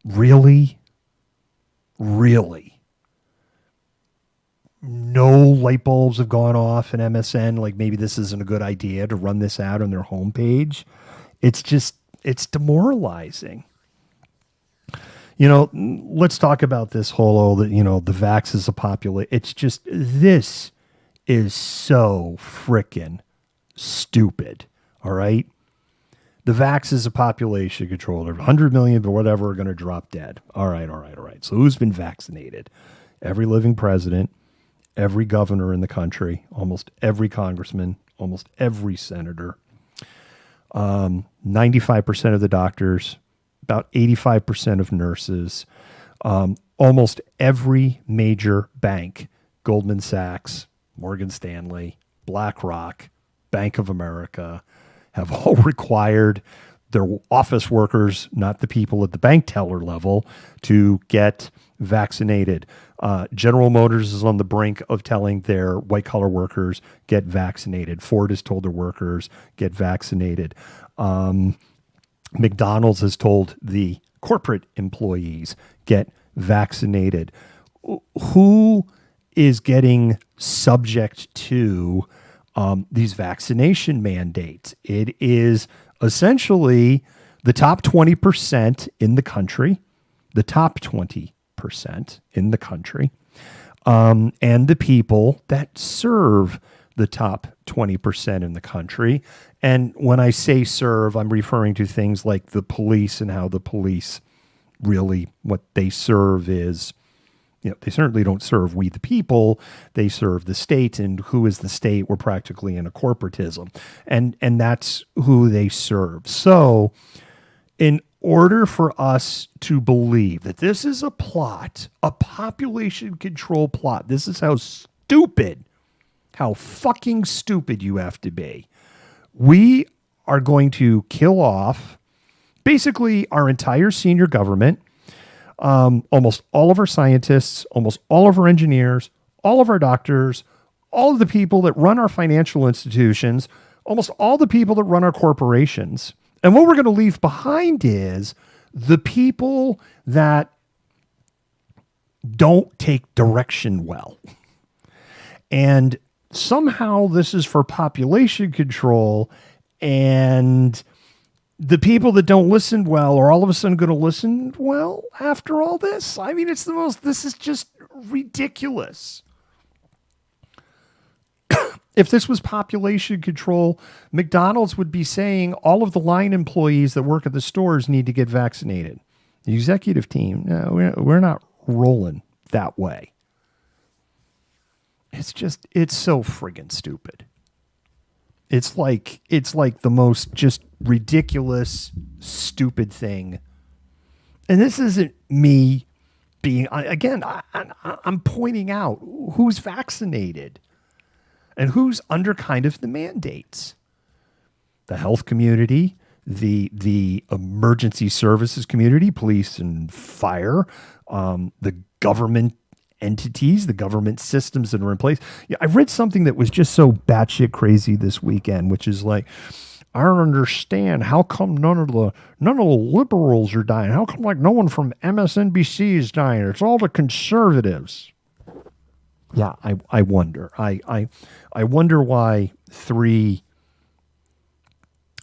Speaker 1: really? Really? No light bulbs have gone off in MSN. Like, maybe this isn't a good idea to run this ad on their homepage. It's demoralizing. Let's talk about this whole, the vax is a population. It's just, this is so frickin' stupid. All right. The vax is a population control. 100 million or whatever are going to drop dead. All right. So who's been vaccinated? Every living president, every governor in the country, almost every congressman, almost every senator, 95% of the doctors, about 85% of nurses, almost every major bank, Goldman Sachs, Morgan Stanley, BlackRock, Bank of America, have all required their office workers, not the people at the bank teller level, to get vaccinated. General Motors is on the brink of telling their white-collar workers, get vaccinated. Ford has told their workers, get vaccinated. McDonald's has told the corporate employees, get vaccinated. Who is getting subject to these vaccination mandates? It is essentially the top 20% in the country, and the people that serve the top 20% in the country. And when I say serve, I'm referring to things like the police and how the police really, what they serve is, they certainly don't serve we the people. They serve the state, and who is the state? We're practically in a corporatism, and that's who they serve. So in order for us to believe that this is a plot, a population control plot, this is how fucking stupid you have to be. We are going to kill off basically our entire senior government, almost all of our scientists, almost all of our engineers, all of our doctors, all of the people that run our financial institutions, almost all the people that run our corporations. And what we're going to leave behind is the people that don't take direction well. And somehow this is for population control, and the people that don't listen well are all of a sudden going to listen well after all this. I mean, this is just ridiculous. If this was population control, McDonald's would be saying all of the line employees that work at the stores need to get vaccinated. The executive team, no, we're not rolling that way. It's so friggin' stupid. It's like the most just ridiculous, stupid thing. And this isn't me being, again, I'm pointing out who's vaccinated and who's under kind of the mandates. The health community, the emergency services community, police and fire, the government entities, the government systems that are in place. Yeah, I read something that was just so batshit crazy this weekend, which is like, I don't understand how come none of the liberals are dying. How come like no one from MSNBC is dying? It's all the conservatives. Yeah, I wonder. I wonder why 3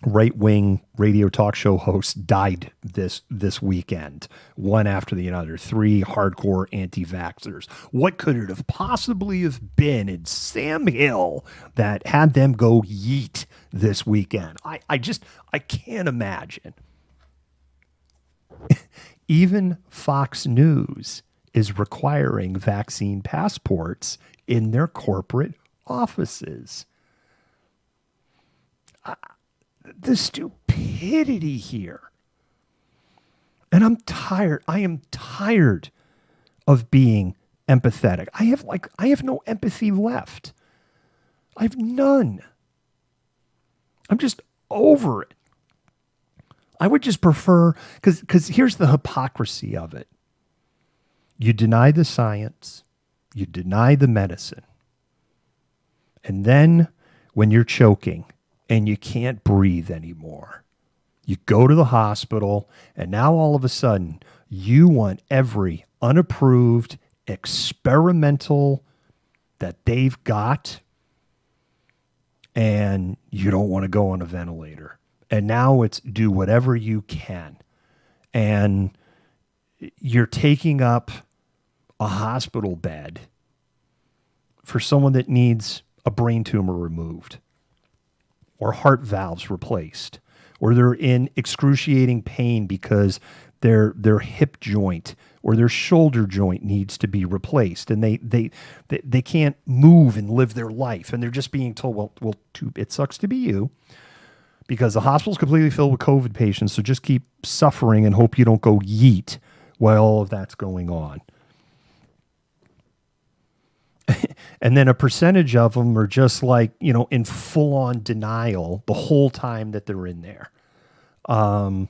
Speaker 1: right-wing radio talk show hosts died this weekend, one after the other. 3 hardcore anti-vaxxers. What could it have possibly have been in Sam Hill that had them go yeet this weekend? I can't imagine. Even Fox News is requiring vaccine passports in their corporate offices. The stupidity here. And I'm tired. I am tired of being empathetic. I have no empathy left. I have none. I'm just over it. I would just prefer, because here's the hypocrisy of it. You deny the science, you deny the medicine. And then when you're choking and you can't breathe anymore, you go to the hospital, and now all of a sudden you want every unapproved experimental that they've got, and you don't want to go on a ventilator. And now it's do whatever you can. And you're taking up a hospital bed for someone that needs a brain tumor removed or heart valves replaced, or they're in excruciating pain because their hip joint or their shoulder joint needs to be replaced, and they can't move and live their life, and they're just being told, well, it sucks to be you, because the hospital's completely filled with COVID patients, so just keep suffering and hope you don't go yeet while all of that's going on. And then a percentage of them are just like, in full-on denial the whole time that they're in there. And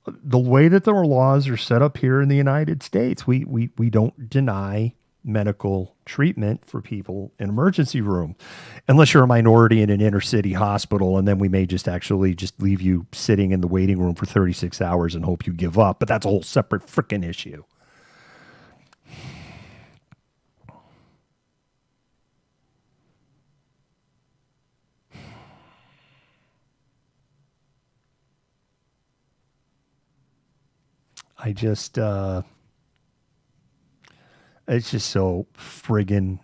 Speaker 1: the way that our laws are set up here in the United States, we don't deny medical treatment for people in emergency room, unless you're a minority in an inner city hospital, and then we may just leave you sitting in the waiting room for 36 hours and hope you give up. But that's a whole separate frickin' issue. It's just so friggin'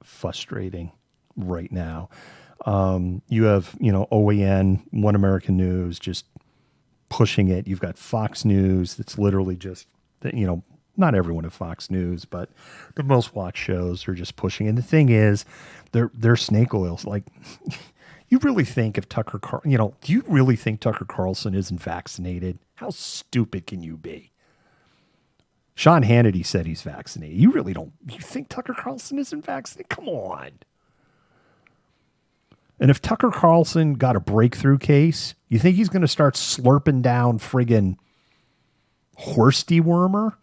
Speaker 1: frustrating right now. You have, OAN, One American News, just pushing it. You've got Fox News that's literally just, not everyone at Fox News, but the most watched shows are just pushing. And the thing is, they're snake oils. Like, you really think if do you really think Tucker Carlson isn't vaccinated? How stupid can you be? Sean Hannity said he's vaccinated. You think Tucker Carlson isn't vaccinated? Come on. And if Tucker Carlson got a breakthrough case, you think he's going to start slurping down friggin' horse dewormer?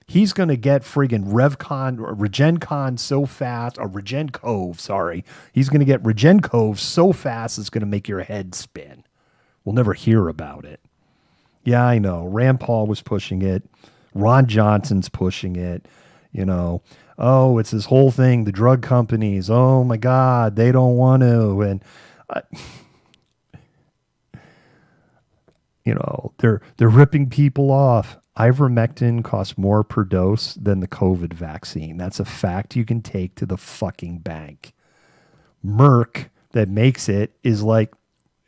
Speaker 1: He's going to get friggin' RevCon or RegenCon so fast, or RegenCove, sorry. He's going to get RegenCove so fast it's going to make your head spin. We'll never hear about it. Yeah, I know. Rand Paul was pushing it. Ron Johnson's pushing it. Oh, it's this whole thing. The drug companies. Oh my God, they don't want to. And uh, they're ripping people off. Ivermectin costs more per dose than the COVID vaccine. That's a fact you can take to the fucking bank. Merck that makes it is like,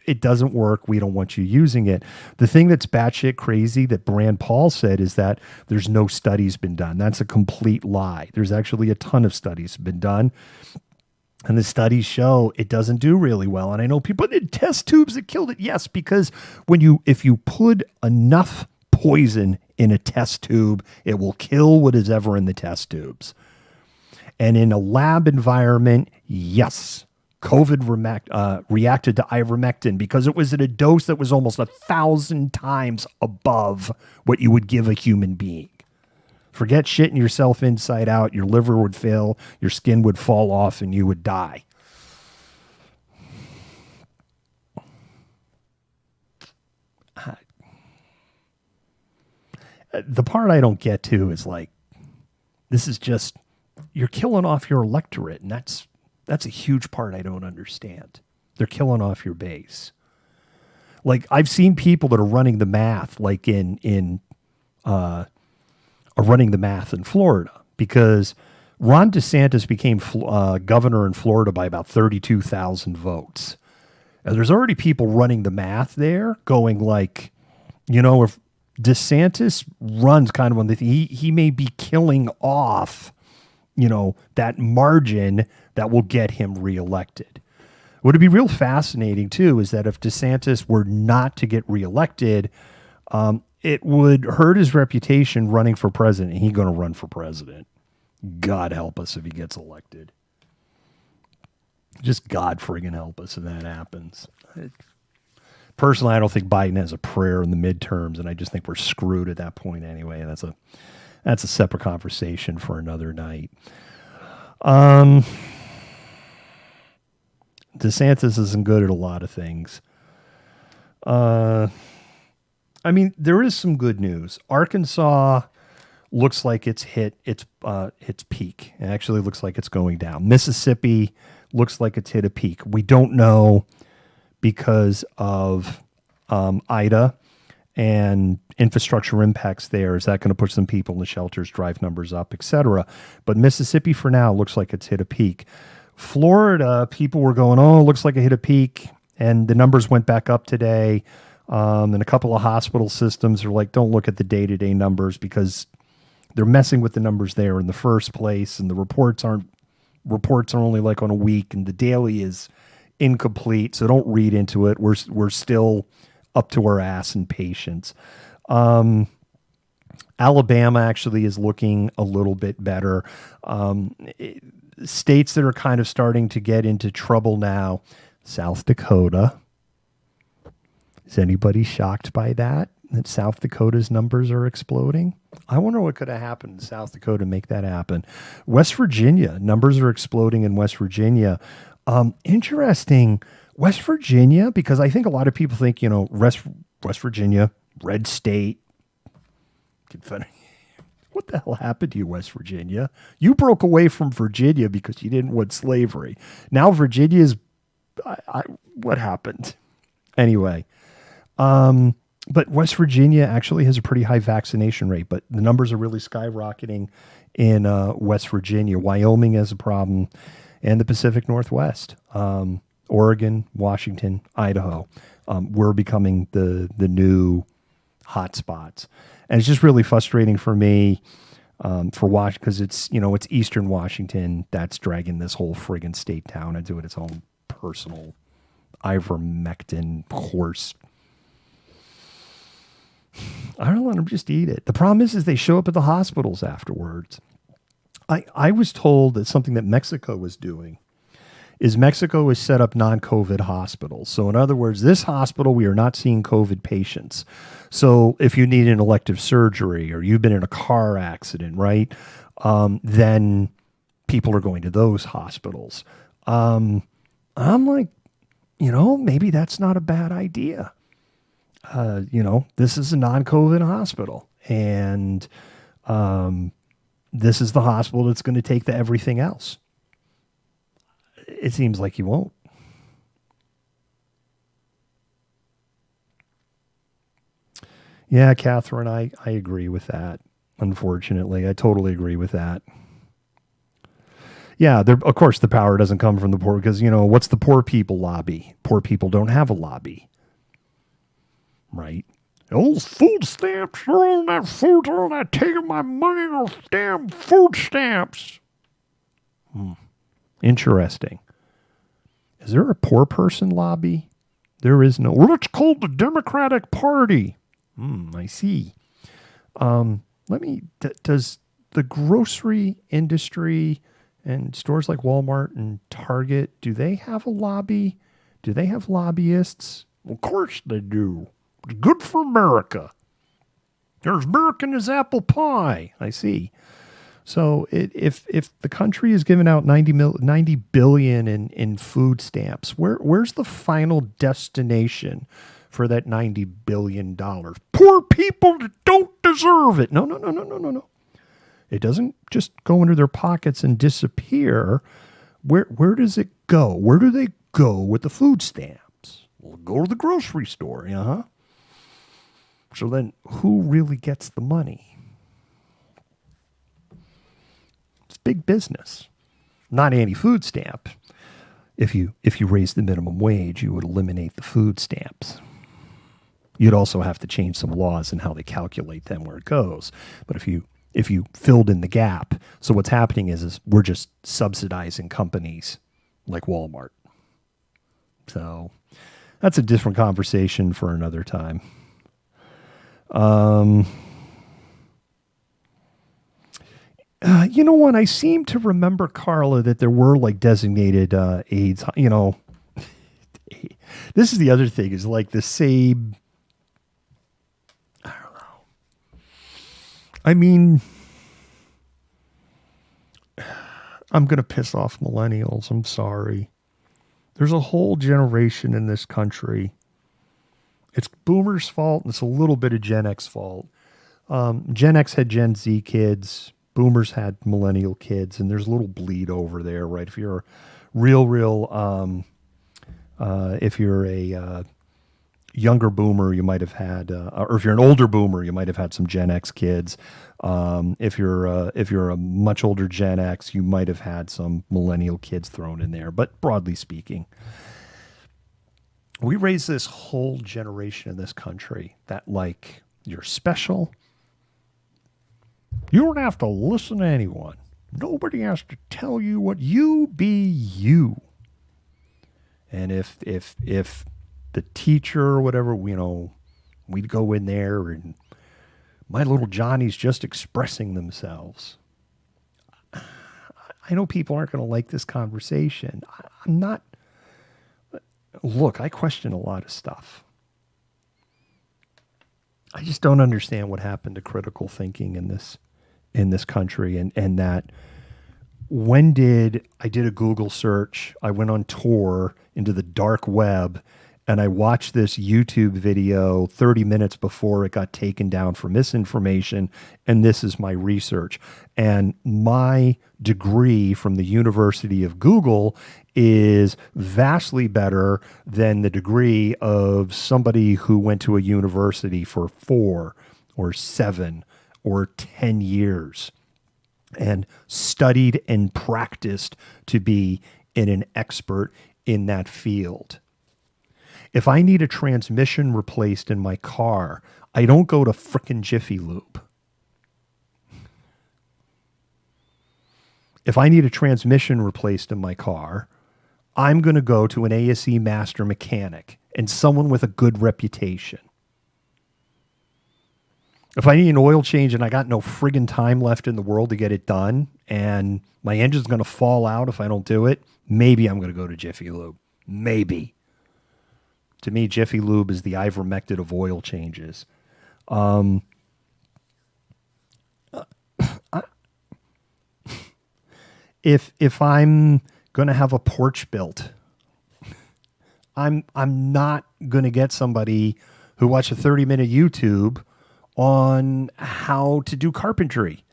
Speaker 1: it doesn't work. We don't want you using it. The thing that's batshit crazy that Brand Paul said is that there's no studies been done. That's a complete lie. There's actually a ton of studies been done. And the studies show it doesn't do really well. And I know people did test tubes that killed it. Yes, because if you put enough poison in a test tube, it will kill what is ever in the test tubes. And in a lab environment, yes, COVID reacted to ivermectin because it was at a dose that was almost 1,000 times above what you would give a human being. Forget shitting yourself inside out. Your liver would fail, your skin would fall off, and you would die. The part I don't get to is like, this is just, you're killing off your electorate, and that's a huge part I don't understand. They're killing off your base. Like, I've seen people that are running the math, like are running the math in Florida, because Ron DeSantis became governor in Florida by about 32,000 votes. And there's already people running the math there going like, if DeSantis runs kind of on he may be killing off, that margin that will get him reelected. What would be real fascinating too is that if DeSantis were not to get reelected, it would hurt his reputation running for president. He's going to run for president. God help us if he gets elected. Just God friggin' help us if that happens. Personally, I don't think Biden has a prayer in the midterms, and I just think we're screwed at that point anyway. And that's a separate conversation for another night. DeSantis isn't good at a lot of things. I mean, there is some good news. Arkansas looks like it's hit its peak. It actually looks like it's going down. Mississippi looks like it's hit a peak. We don't know because of Ida and infrastructure impacts there. Is that going to push some people in the shelters, drive numbers up, etc.? But Mississippi for now looks like it's hit a peak. Florida, people were going, oh, it looks like it hit a peak. And the numbers went back up today. And a couple of hospital systems are like, don't look at the day-to-day numbers because they're messing with the numbers there in the first place. And the reports are only like on a week, and the daily is incomplete. So don't read into it. We're still up to our ass in patients. Alabama actually is looking a little bit better. States that are kind of starting to get into trouble now, South Dakota. Is anybody shocked by that South Dakota's numbers are exploding? I wonder what could have happened in South Dakota to make that happen. West Virginia, numbers are exploding in West Virginia. Interesting, West Virginia, because I think a lot of people think, West Virginia, red state. What the hell happened to you, West Virginia? You broke away from Virginia because you didn't want slavery. Now Virginia is, what happened? Anyway, but West Virginia actually has a pretty high vaccination rate, but the numbers are really skyrocketing in West Virginia. Wyoming has a problem, and the Pacific Northwest, Oregon, Washington, Idaho. We're becoming the new hot spots. And it's just really frustrating for me for Washington because it's Eastern Washington that's dragging this whole friggin' state down into its own personal ivermectin horse. I don't let them just eat it. The problem is they show up at the hospitals afterwards. I was told that something that Mexico was doing is Mexico has set up non-COVID hospitals. So in other words, this hospital, we are not seeing COVID patients. So if you need an elective surgery or you've been in a car accident, right, then people are going to those hospitals. I'm like, maybe that's not a bad idea. This is a non-COVID hospital. And this is the hospital that's going to take the everything else. It seems like you won't. Yeah, Catherine, I agree with that. Unfortunately, I totally agree with that. Yeah, of course, the power doesn't come from the poor because, what's the poor people lobby? Poor people don't have a lobby, right? Those food stamps, they're on that food, they're on that taking my money off damn food stamps. Interesting. Is there a poor person lobby? There is no. Well, it's called the Democratic Party. I see. Does the grocery industry and stores like Walmart and Target, do they have a lobby? Do they have lobbyists? Of course they do. It's good for America. There's American as apple pie. I see. So if the country is giving out $90 billion in food stamps, where's the final destination for that $90 billion? Poor people that don't deserve it. No. It doesn't just go into their pockets and disappear. Where does it go? Where do they go with the food stamps? Well, go to the grocery store. So then who really gets the money? It's big business. Not anti-food stamp. If you raise the minimum wage, you would eliminate the food stamps. You'd also have to change some laws in how they calculate them where it goes. But if you filled in the gap, so what's happening is we're just subsidizing companies like Walmart. So that's a different conversation for another time. You know what? I seem to remember, Carla, that there were like designated aids. This is the other thing is like the same. I don't know. I mean, I'm going to piss off millennials. I'm sorry. There's a whole generation in this country. It's boomers' fault, and it's a little bit of Gen X fault. Gen X had Gen Z kids. Boomers had millennial kids, and there's a little bleed over there, right? If you're a if you're a younger boomer, you might have had, or if you're an older boomer, you might have had some Gen X kids. If you're a much older Gen X, you might have had some millennial kids thrown in there. But broadly speaking, we raised this whole generation in this country that like you're special. You don't have to listen to anyone. Nobody has to tell you what you be you. And if the teacher or whatever, we'd go in there and my little Johnny's just expressing themselves. I know people aren't going to like this conversation. I'm not. Look, I question a lot of stuff. I just don't understand what happened to critical thinking in this country, and that I did a Google search, I went on tour into the dark web, and I watched this YouTube video 30 minutes before it got taken down for misinformation, and this is my research. And my degree from the University of Google is vastly better than the degree of somebody who went to a university for 4 or 7 or 10 years and studied and practiced to be an expert in that field. If I need a transmission replaced in my car, I don't go to frickin' Jiffy Lube. If I need a transmission replaced in my car, I'm going to go to an ASE master mechanic and someone with a good reputation. If I need an oil change and I got no friggin' time left in the world to get it done and my engine's going to fall out if I don't do it, maybe I'm going to go to Jiffy Lube. Maybe. To me, Jiffy Lube is the ivermectin of oil changes. If I'm going to have a porch built, I'm not going to get somebody who watched a 30-minute YouTube on how to do carpentry.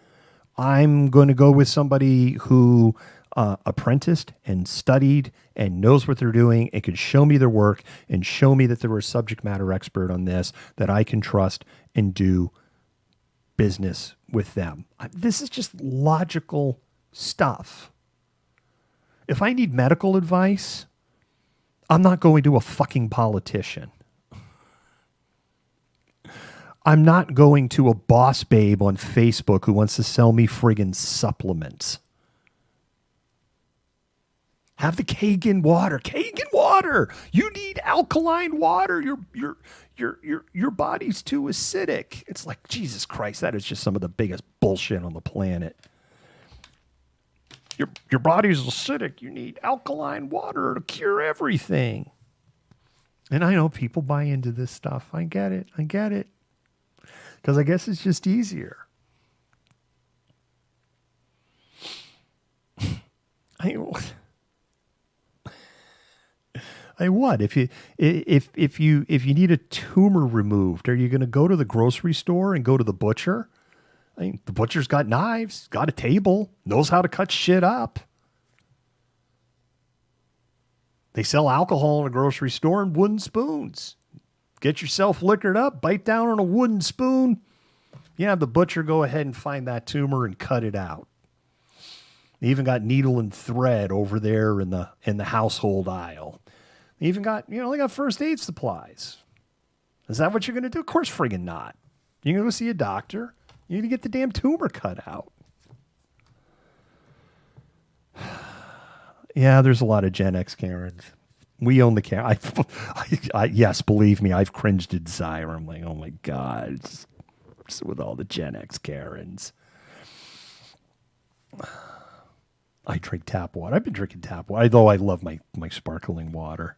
Speaker 1: I'm going to go with somebody who apprenticed and studied and knows what they're doing and can show me their work and show me that they're a subject matter expert on this, that I can trust and do business with them. This is just logical stuff. If I need medical advice, I'm not going to a fucking politician. I'm not going to a boss babe on Facebook who wants to sell me friggin' supplements. Have the Kagan water. Kagan water. You need alkaline water. Your body's too acidic. It's like, Jesus Christ, that is just some of the biggest bullshit on the planet. Your body's acidic. You need alkaline water to cure everything. And I know people buy into this stuff. I get it. Because I guess it's just easier. What if you need a tumor removed? Are you going to go to the grocery store and go to the butcher? I mean, the butcher's got knives, got a table, knows how to cut shit up. They sell alcohol in a grocery store and wooden spoons. Get yourself liquored up, bite down on a wooden spoon. You have the butcher go ahead and find that tumor and cut it out. They even got needle and thread over there in the household aisle. They even got, they got first aid supplies. Is that what you're going to do? Of course friggin' not. You're going to go see a doctor. You need to get the damn tumor cut out. Yeah, there's a lot of Gen X Karens. We own the Karen. Yes, believe me, I've cringed in desire. I'm like, oh my God, just with all the Gen X Karens. I drink tap water. I've been drinking tap water, though I love my sparkling water.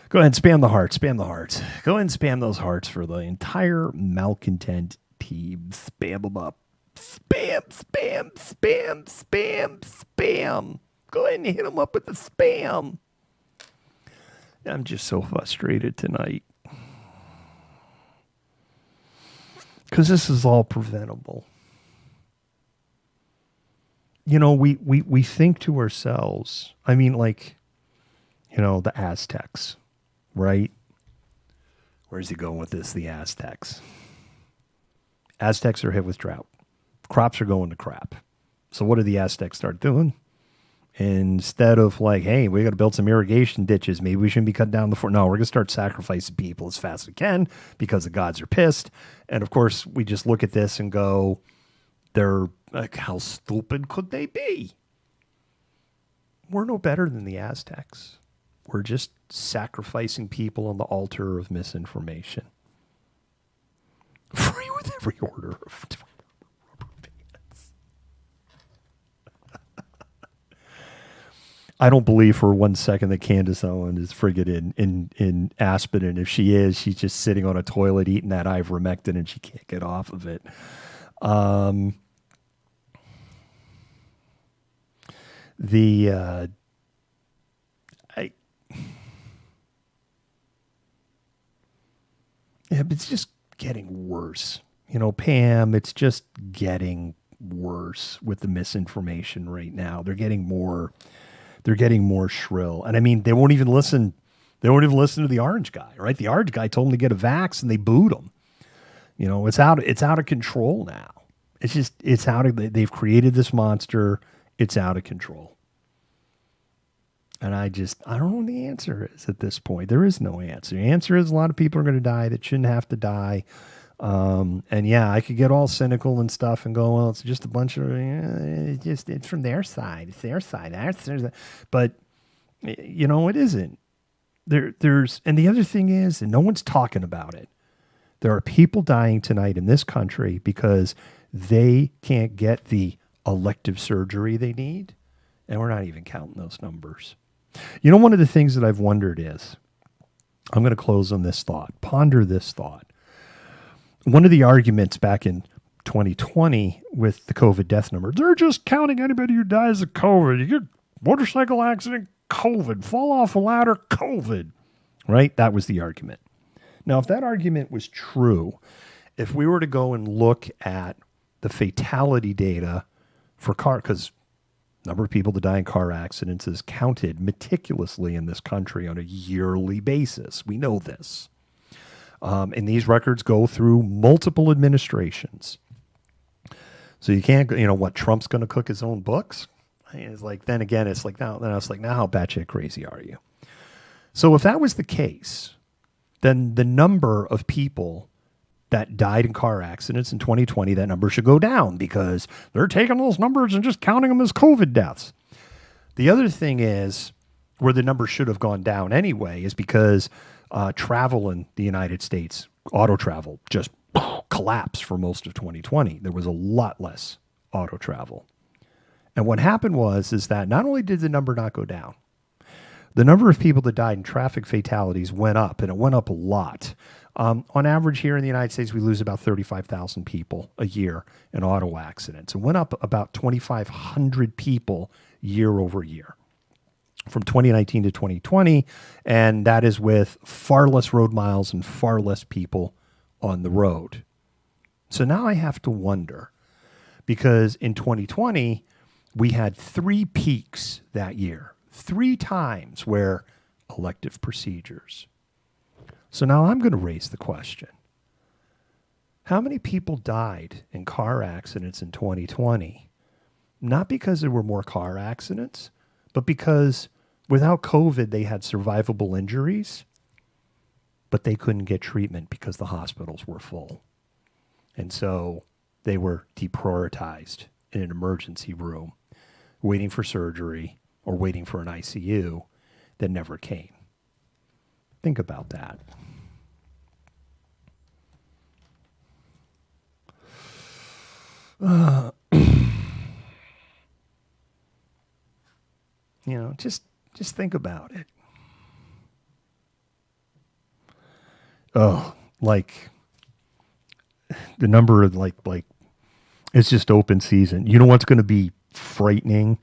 Speaker 1: Go ahead and spam the hearts. Spam the hearts. Go ahead and spam those hearts for the entire Malcontent team. Spam them up. Spam, spam, spam, spam, spam. Go ahead and hit them up with the spam. I'm just so frustrated tonight. Because this is all preventable. We think to ourselves, I mean, like, the Aztecs, right? Where's he going with this? The Aztecs. Aztecs are hit with drought. Crops are going to crap. So what do the Aztecs start doing? Instead of like, hey, we got to build some irrigation ditches. Maybe we shouldn't be cutting down the forest. No, we're going to start sacrificing people as fast as we can because the gods are pissed. And of course, we just look at this and go, they're like, how stupid could they be? We're no better than the Aztecs. We're just sacrificing people on the altar of misinformation. Free with every order of rubber bands. I don't believe for 1 second that Candace Owen is friggin' in Aspen. And if she is, she's just sitting on a toilet eating that ivermectin and she can't get off of it. It's just getting worse. Pam, it's just getting worse with the misinformation right now. They're getting more shrill. And I mean, they won't even listen. They won't even listen to the orange guy, right? The orange guy told them to get a vax and they booed him. It's out of control now. They've created this monster. It's out of control. And I don't know what the answer is at this point. There is no answer. The answer is a lot of people are going to die that shouldn't have to die. And yeah, I could get all cynical and stuff and go, well, it's just a bunch of, it's from their side. It's their side. But, it isn't. And the other thing is, and no one's talking about it, there are people dying tonight in this country because they can't get the elective surgery they need. And we're not even counting those numbers. One of the things that I've wondered is, I'm going to close on this thought, ponder this thought. One of the arguments back in 2020 with the COVID death number, they're just counting anybody who dies of COVID. You get motorcycle accident, COVID, fall off a ladder, COVID, right? That was the argument. Now, if that argument was true, if we were to go and look at the fatality data for car, because number of people that die in car accidents is counted meticulously in this country on a yearly basis. We know this. And these records go through multiple administrations. So you can't, what, Trump's going to cook his own books? It's like, then again, it's like, now how batshit crazy are you? So if that was the case, then the number of people that died in car accidents in 2020, that number should go down because they're taking those numbers and just counting them as COVID deaths. The other thing is where the number should have gone down anyway is because travel in the United States, auto travel, just collapsed for most of 2020. There was a lot less auto travel. And what happened is that not only did the number not go down, the number of people that died in traffic fatalities went up, and it went up a lot. On average here in the United States, we lose about 35,000 people a year in auto accidents. It went up about 2,500 people year over year from 2019 to 2020, and that is with far less road miles and far less people on the road. So now I have to wonder, because in 2020, we had 3 peaks that year, 3 times where elective procedures. So now I'm going to raise the question. How many people died in car accidents in 2020? Not because there were more car accidents, but because without COVID, they had survivable injuries, but they couldn't get treatment because the hospitals were full. And so they were deprioritized in an emergency room, waiting for surgery or waiting for an ICU that never came. Think about that. Just think about it. Oh, like the number of like it's just open season. You know what's going to be frightening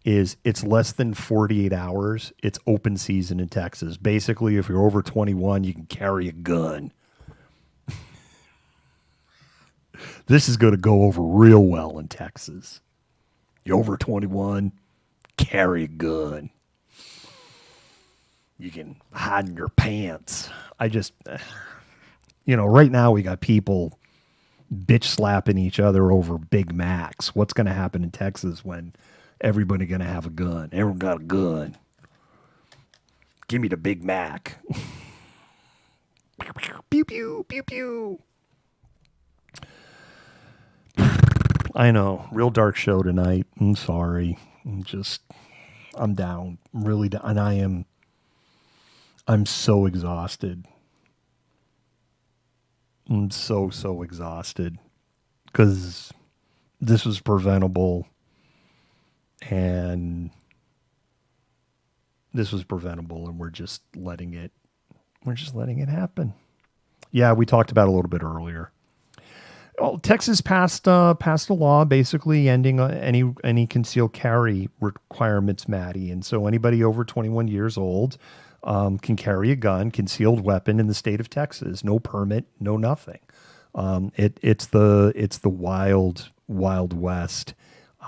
Speaker 1: is it's less than 48 hours. It's open season in Texas. Basically, if you're over 21, you can carry a gun. This is going to go over real well in Texas. You're over 21, carry a gun. You can hide in your pants. Right now we got people bitch slapping each other over Big Macs. What's going to happen in Texas when everybody going to have a gun? Everyone got a gun. Give me the Big Mac. Pew, pew, pew, pew. I know. Real dark show tonight. I'm sorry. I'm down. I'm really down. And I'm so exhausted. I'm so exhausted because this was preventable, and we're just letting it happen. Yeah, we talked about it a little bit earlier. Well, Texas passed a law basically ending any concealed carry requirements, Maddie, and so anybody over 21 years old can carry a gun, concealed weapon in the state of Texas. No permit, no nothing. It's the wild west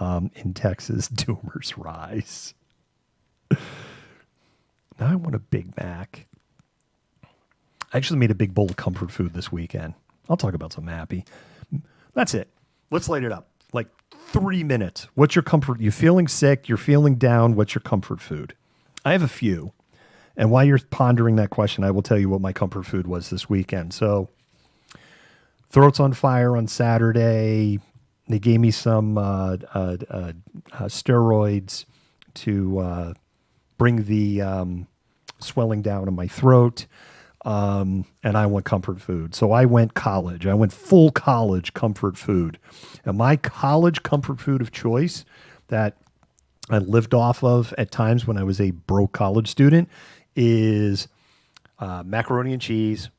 Speaker 1: in Texas. Doomers rise. Now I want a Big Mac. I actually made a big bowl of comfort food this weekend. I'll talk about some happy. That's it. Let's light it up. Like 3 minutes. What's your comfort? You're feeling sick. You're feeling down. What's your comfort food? I have a few. And while you're pondering that question, I will tell you what my comfort food was this weekend. So, throats on fire on Saturday. They gave me some steroids to bring the swelling down in my throat. And I went comfort food. So I went college. I went full college comfort food. And my college comfort food of choice that I lived off of at times when I was a broke college student is macaroni and cheese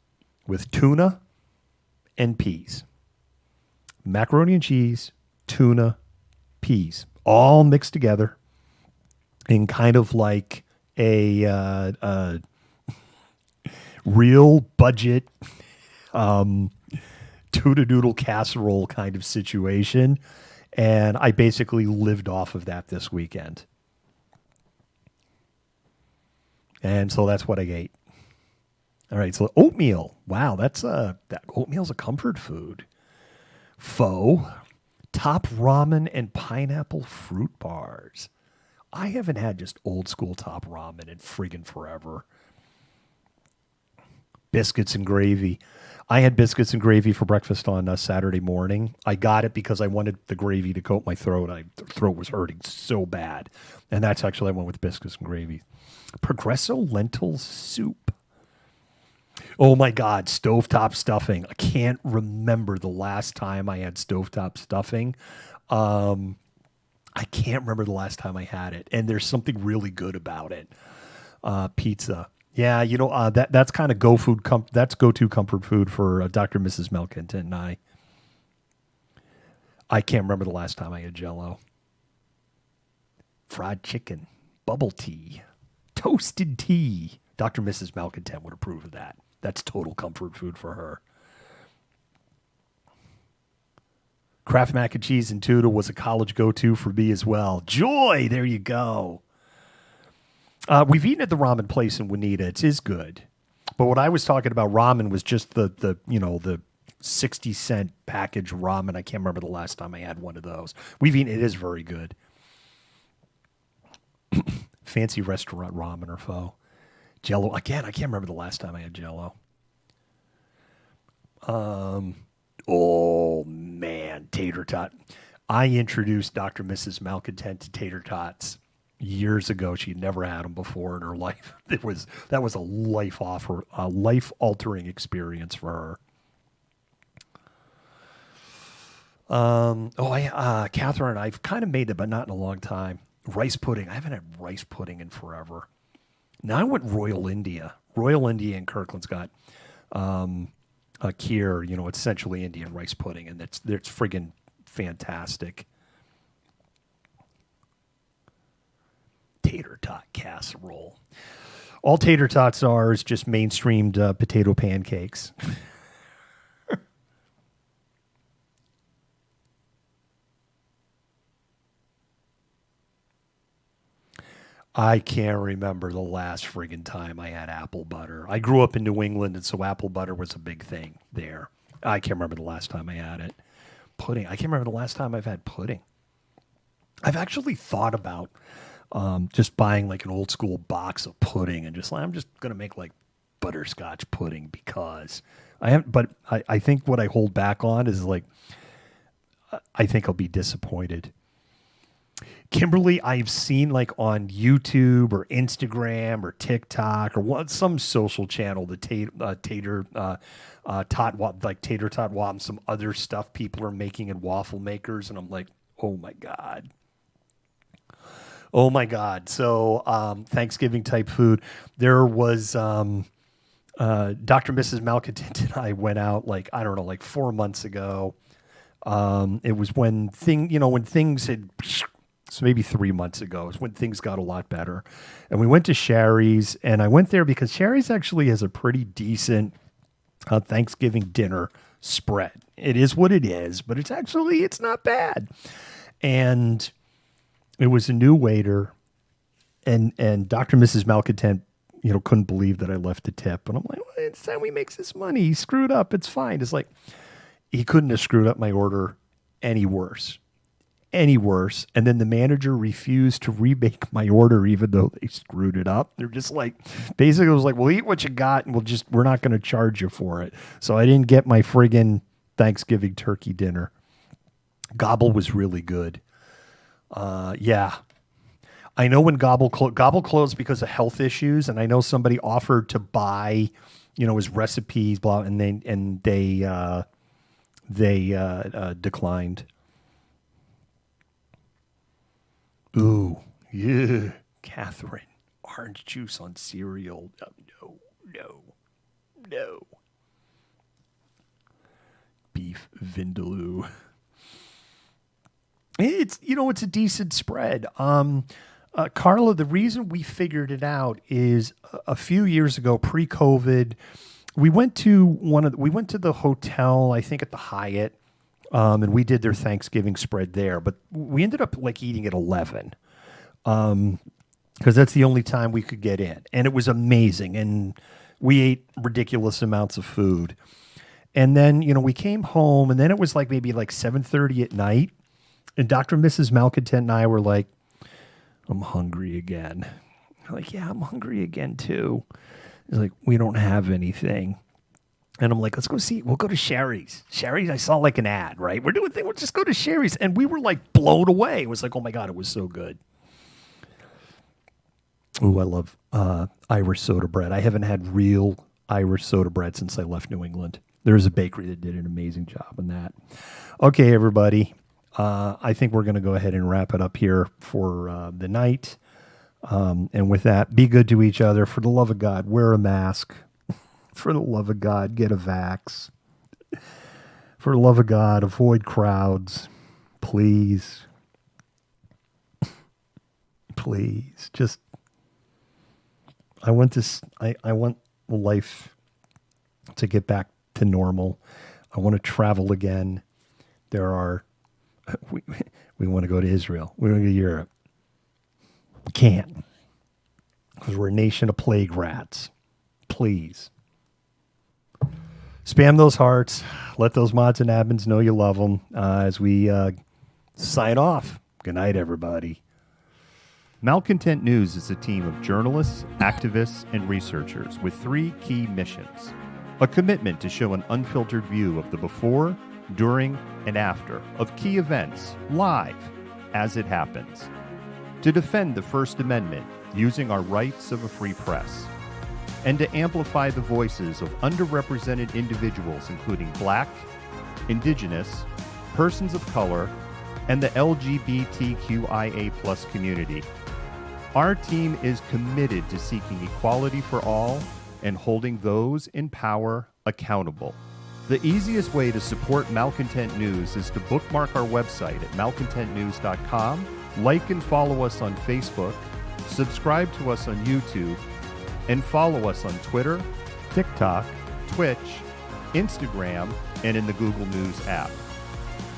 Speaker 1: with tuna and peas. Macaroni and cheese, tuna, peas, all mixed together in kind of like a real budget tude noodle casserole kind of situation. And I basically lived off of that this weekend. And so that's what I ate. All right, so oatmeal. Wow, that oatmeal's a comfort food. Pho, top ramen, and pineapple fruit bars. I haven't had just old school top ramen in friggin' forever. Biscuits and gravy. I had biscuits and gravy for breakfast on Saturday morning. I got it because I wanted the gravy to coat my throat. My throat was hurting so bad. And that's actually I went with biscuits and gravy. Progresso lentil soup. Oh my God, stovetop stuffing. I can't remember the last time I had stovetop stuffing. I can't remember the last time I had it. And there's something really good about it. Pizza. Yeah, that's kind of that's go-to comfort food for Dr. and Mrs. Malcontent and I. I can't remember the last time I had Jell-O. Fried chicken, bubble tea, toasted tea. Dr. and Mrs. Malcontent would approve of that. That's total comfort food for her. Kraft mac and cheese and tuna was a college go-to for me as well. Joy, there you go. We've eaten at the ramen place in Juanita. It is good. But what I was talking about ramen was just the 60-cent package ramen. I can't remember the last time I had one of those. We've eaten. It is very good. Fancy restaurant ramen or pho. Jell-O. Again, I can't remember the last time I had Jell-O. Oh, man. Tater tot. I introduced Dr. and Mrs. Malcontent to tater tots years ago. She had never had them before in her life. That was a life-altering experience for her. Catherine, I've kind of made it, but not in a long time. Rice pudding. I haven't had rice pudding in forever. Now I went Royal India. Royal India in Kirkland's got a kheer, it's essentially Indian rice pudding, and it's friggin' fantastic. Tater tot casserole. All tater tots are is just mainstreamed potato pancakes. I can't remember the last friggin' time I had apple butter. I grew up in New England, and so apple butter was a big thing there. I can't remember the last time I had it. Pudding. I can't remember the last time I've had pudding. I've actually thought about just buying like an old school box of pudding and I'm just going to make like butterscotch pudding because I haven't, but I think what I hold back on is like, I think I'll be disappointed. Kimberly, I've seen like on YouTube or Instagram or TikTok or some social channel, the tater tot wop and some other stuff people are making in waffle makers, and I'm like, oh my god. So Thanksgiving type food. There was Dr. and Mrs. Malcontent and I went out like 4 months ago. It was when things had. So maybe 3 months ago is when things got a lot better. And we went to Sherry's, and I went there because Sherry's actually has a pretty decent Thanksgiving dinner spread. It is what it is, but it's not bad. And it was a new waiter, and Dr. and Mrs. Malcontent, couldn't believe that I left a tip. And I'm like, well, it's time he makes this money. He screwed up. It's fine. It's like, he couldn't have screwed up my order any worse. And then the manager refused to remake my order even though they screwed it up. They're just like, basically it was like, well, eat what you got and we're not going to charge you for it. So I didn't get my friggin' Thanksgiving turkey dinner. Gobble was really good. Yeah. I know when Gobble closed because of health issues, and I know somebody offered to buy, his recipes, blah, and they declined. Ooh, yeah, Catherine, orange juice on cereal. No. Beef vindaloo. It's a decent spread. Carla, the reason we figured it out is a few years ago, pre-COVID, we went to the hotel, I think at the Hyatt, and we did their Thanksgiving spread there. But we ended up like eating at 11, because that's the only time we could get in, and it was amazing. And we ate ridiculous amounts of food. And then we came home, and then it was like maybe like 7:30 at night, and Dr. and Mrs. Malcontent and I were like, "I'm hungry again." I'm like, "Yeah, I'm hungry again too." He's like, "We don't have anything." And I'm like, "Let's go see. We'll go to Sherry's." Sherry's, I saw like an ad, right? We're doing things. We'll just go to Sherry's. And we were like blown away. It was like, oh my God, it was so good. Ooh, I love Irish soda bread. I haven't had real Irish soda bread since I left New England. There's a bakery that did an amazing job on that. Okay, everybody. I think we're going to go ahead and wrap it up here for the night. And with that, be good to each other. For the love of God, wear a mask. For the love of God, get a vax. For the love of God, avoid crowds. Please. Please. Just, I want life to get back to normal. I want to travel again. We want to go to Israel. We want to go to Europe. We can't, because we're a nation of plague rats. Please. Spam those hearts. Let those mods and admins know you love them as we sign off. Good night, everybody. Malcontent News is a team of journalists, activists, and researchers with 3 key missions. A commitment to show an unfiltered view of the before, during, and after of key events live as it happens. To defend the First Amendment using our rights of a free press, and to amplify the voices of underrepresented individuals including Black, Indigenous, persons of color, and the LGBTQIA+ community. Our team is committed to seeking equality for all and holding those in power accountable. The easiest way to support Malcontent News is to bookmark our website at malcontentnews.com, like and follow us on Facebook, subscribe to us on YouTube, and follow us on Twitter, TikTok, Twitch, Instagram, and in the Google News app.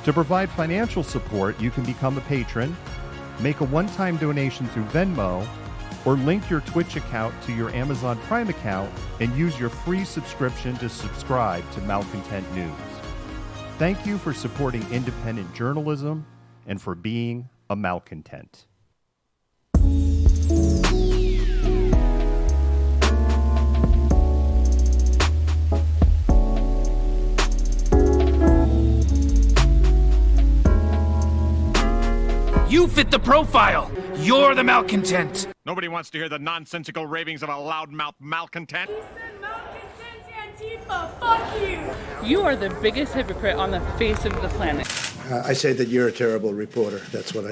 Speaker 1: To provide financial support, you can become a patron, make a one-time donation through Venmo, or link your Twitch account to your Amazon Prime account and use your free subscription to subscribe to Malcontent News. Thank you for supporting independent journalism and for being a malcontent.
Speaker 2: You fit the profile. You're the malcontent.
Speaker 3: Nobody wants to hear the nonsensical ravings of a loudmouth malcontent.
Speaker 4: He said malcontent Antifa, fuck you!
Speaker 5: You are the biggest hypocrite on the face of the planet.
Speaker 6: I say that you're a terrible reporter. That's what I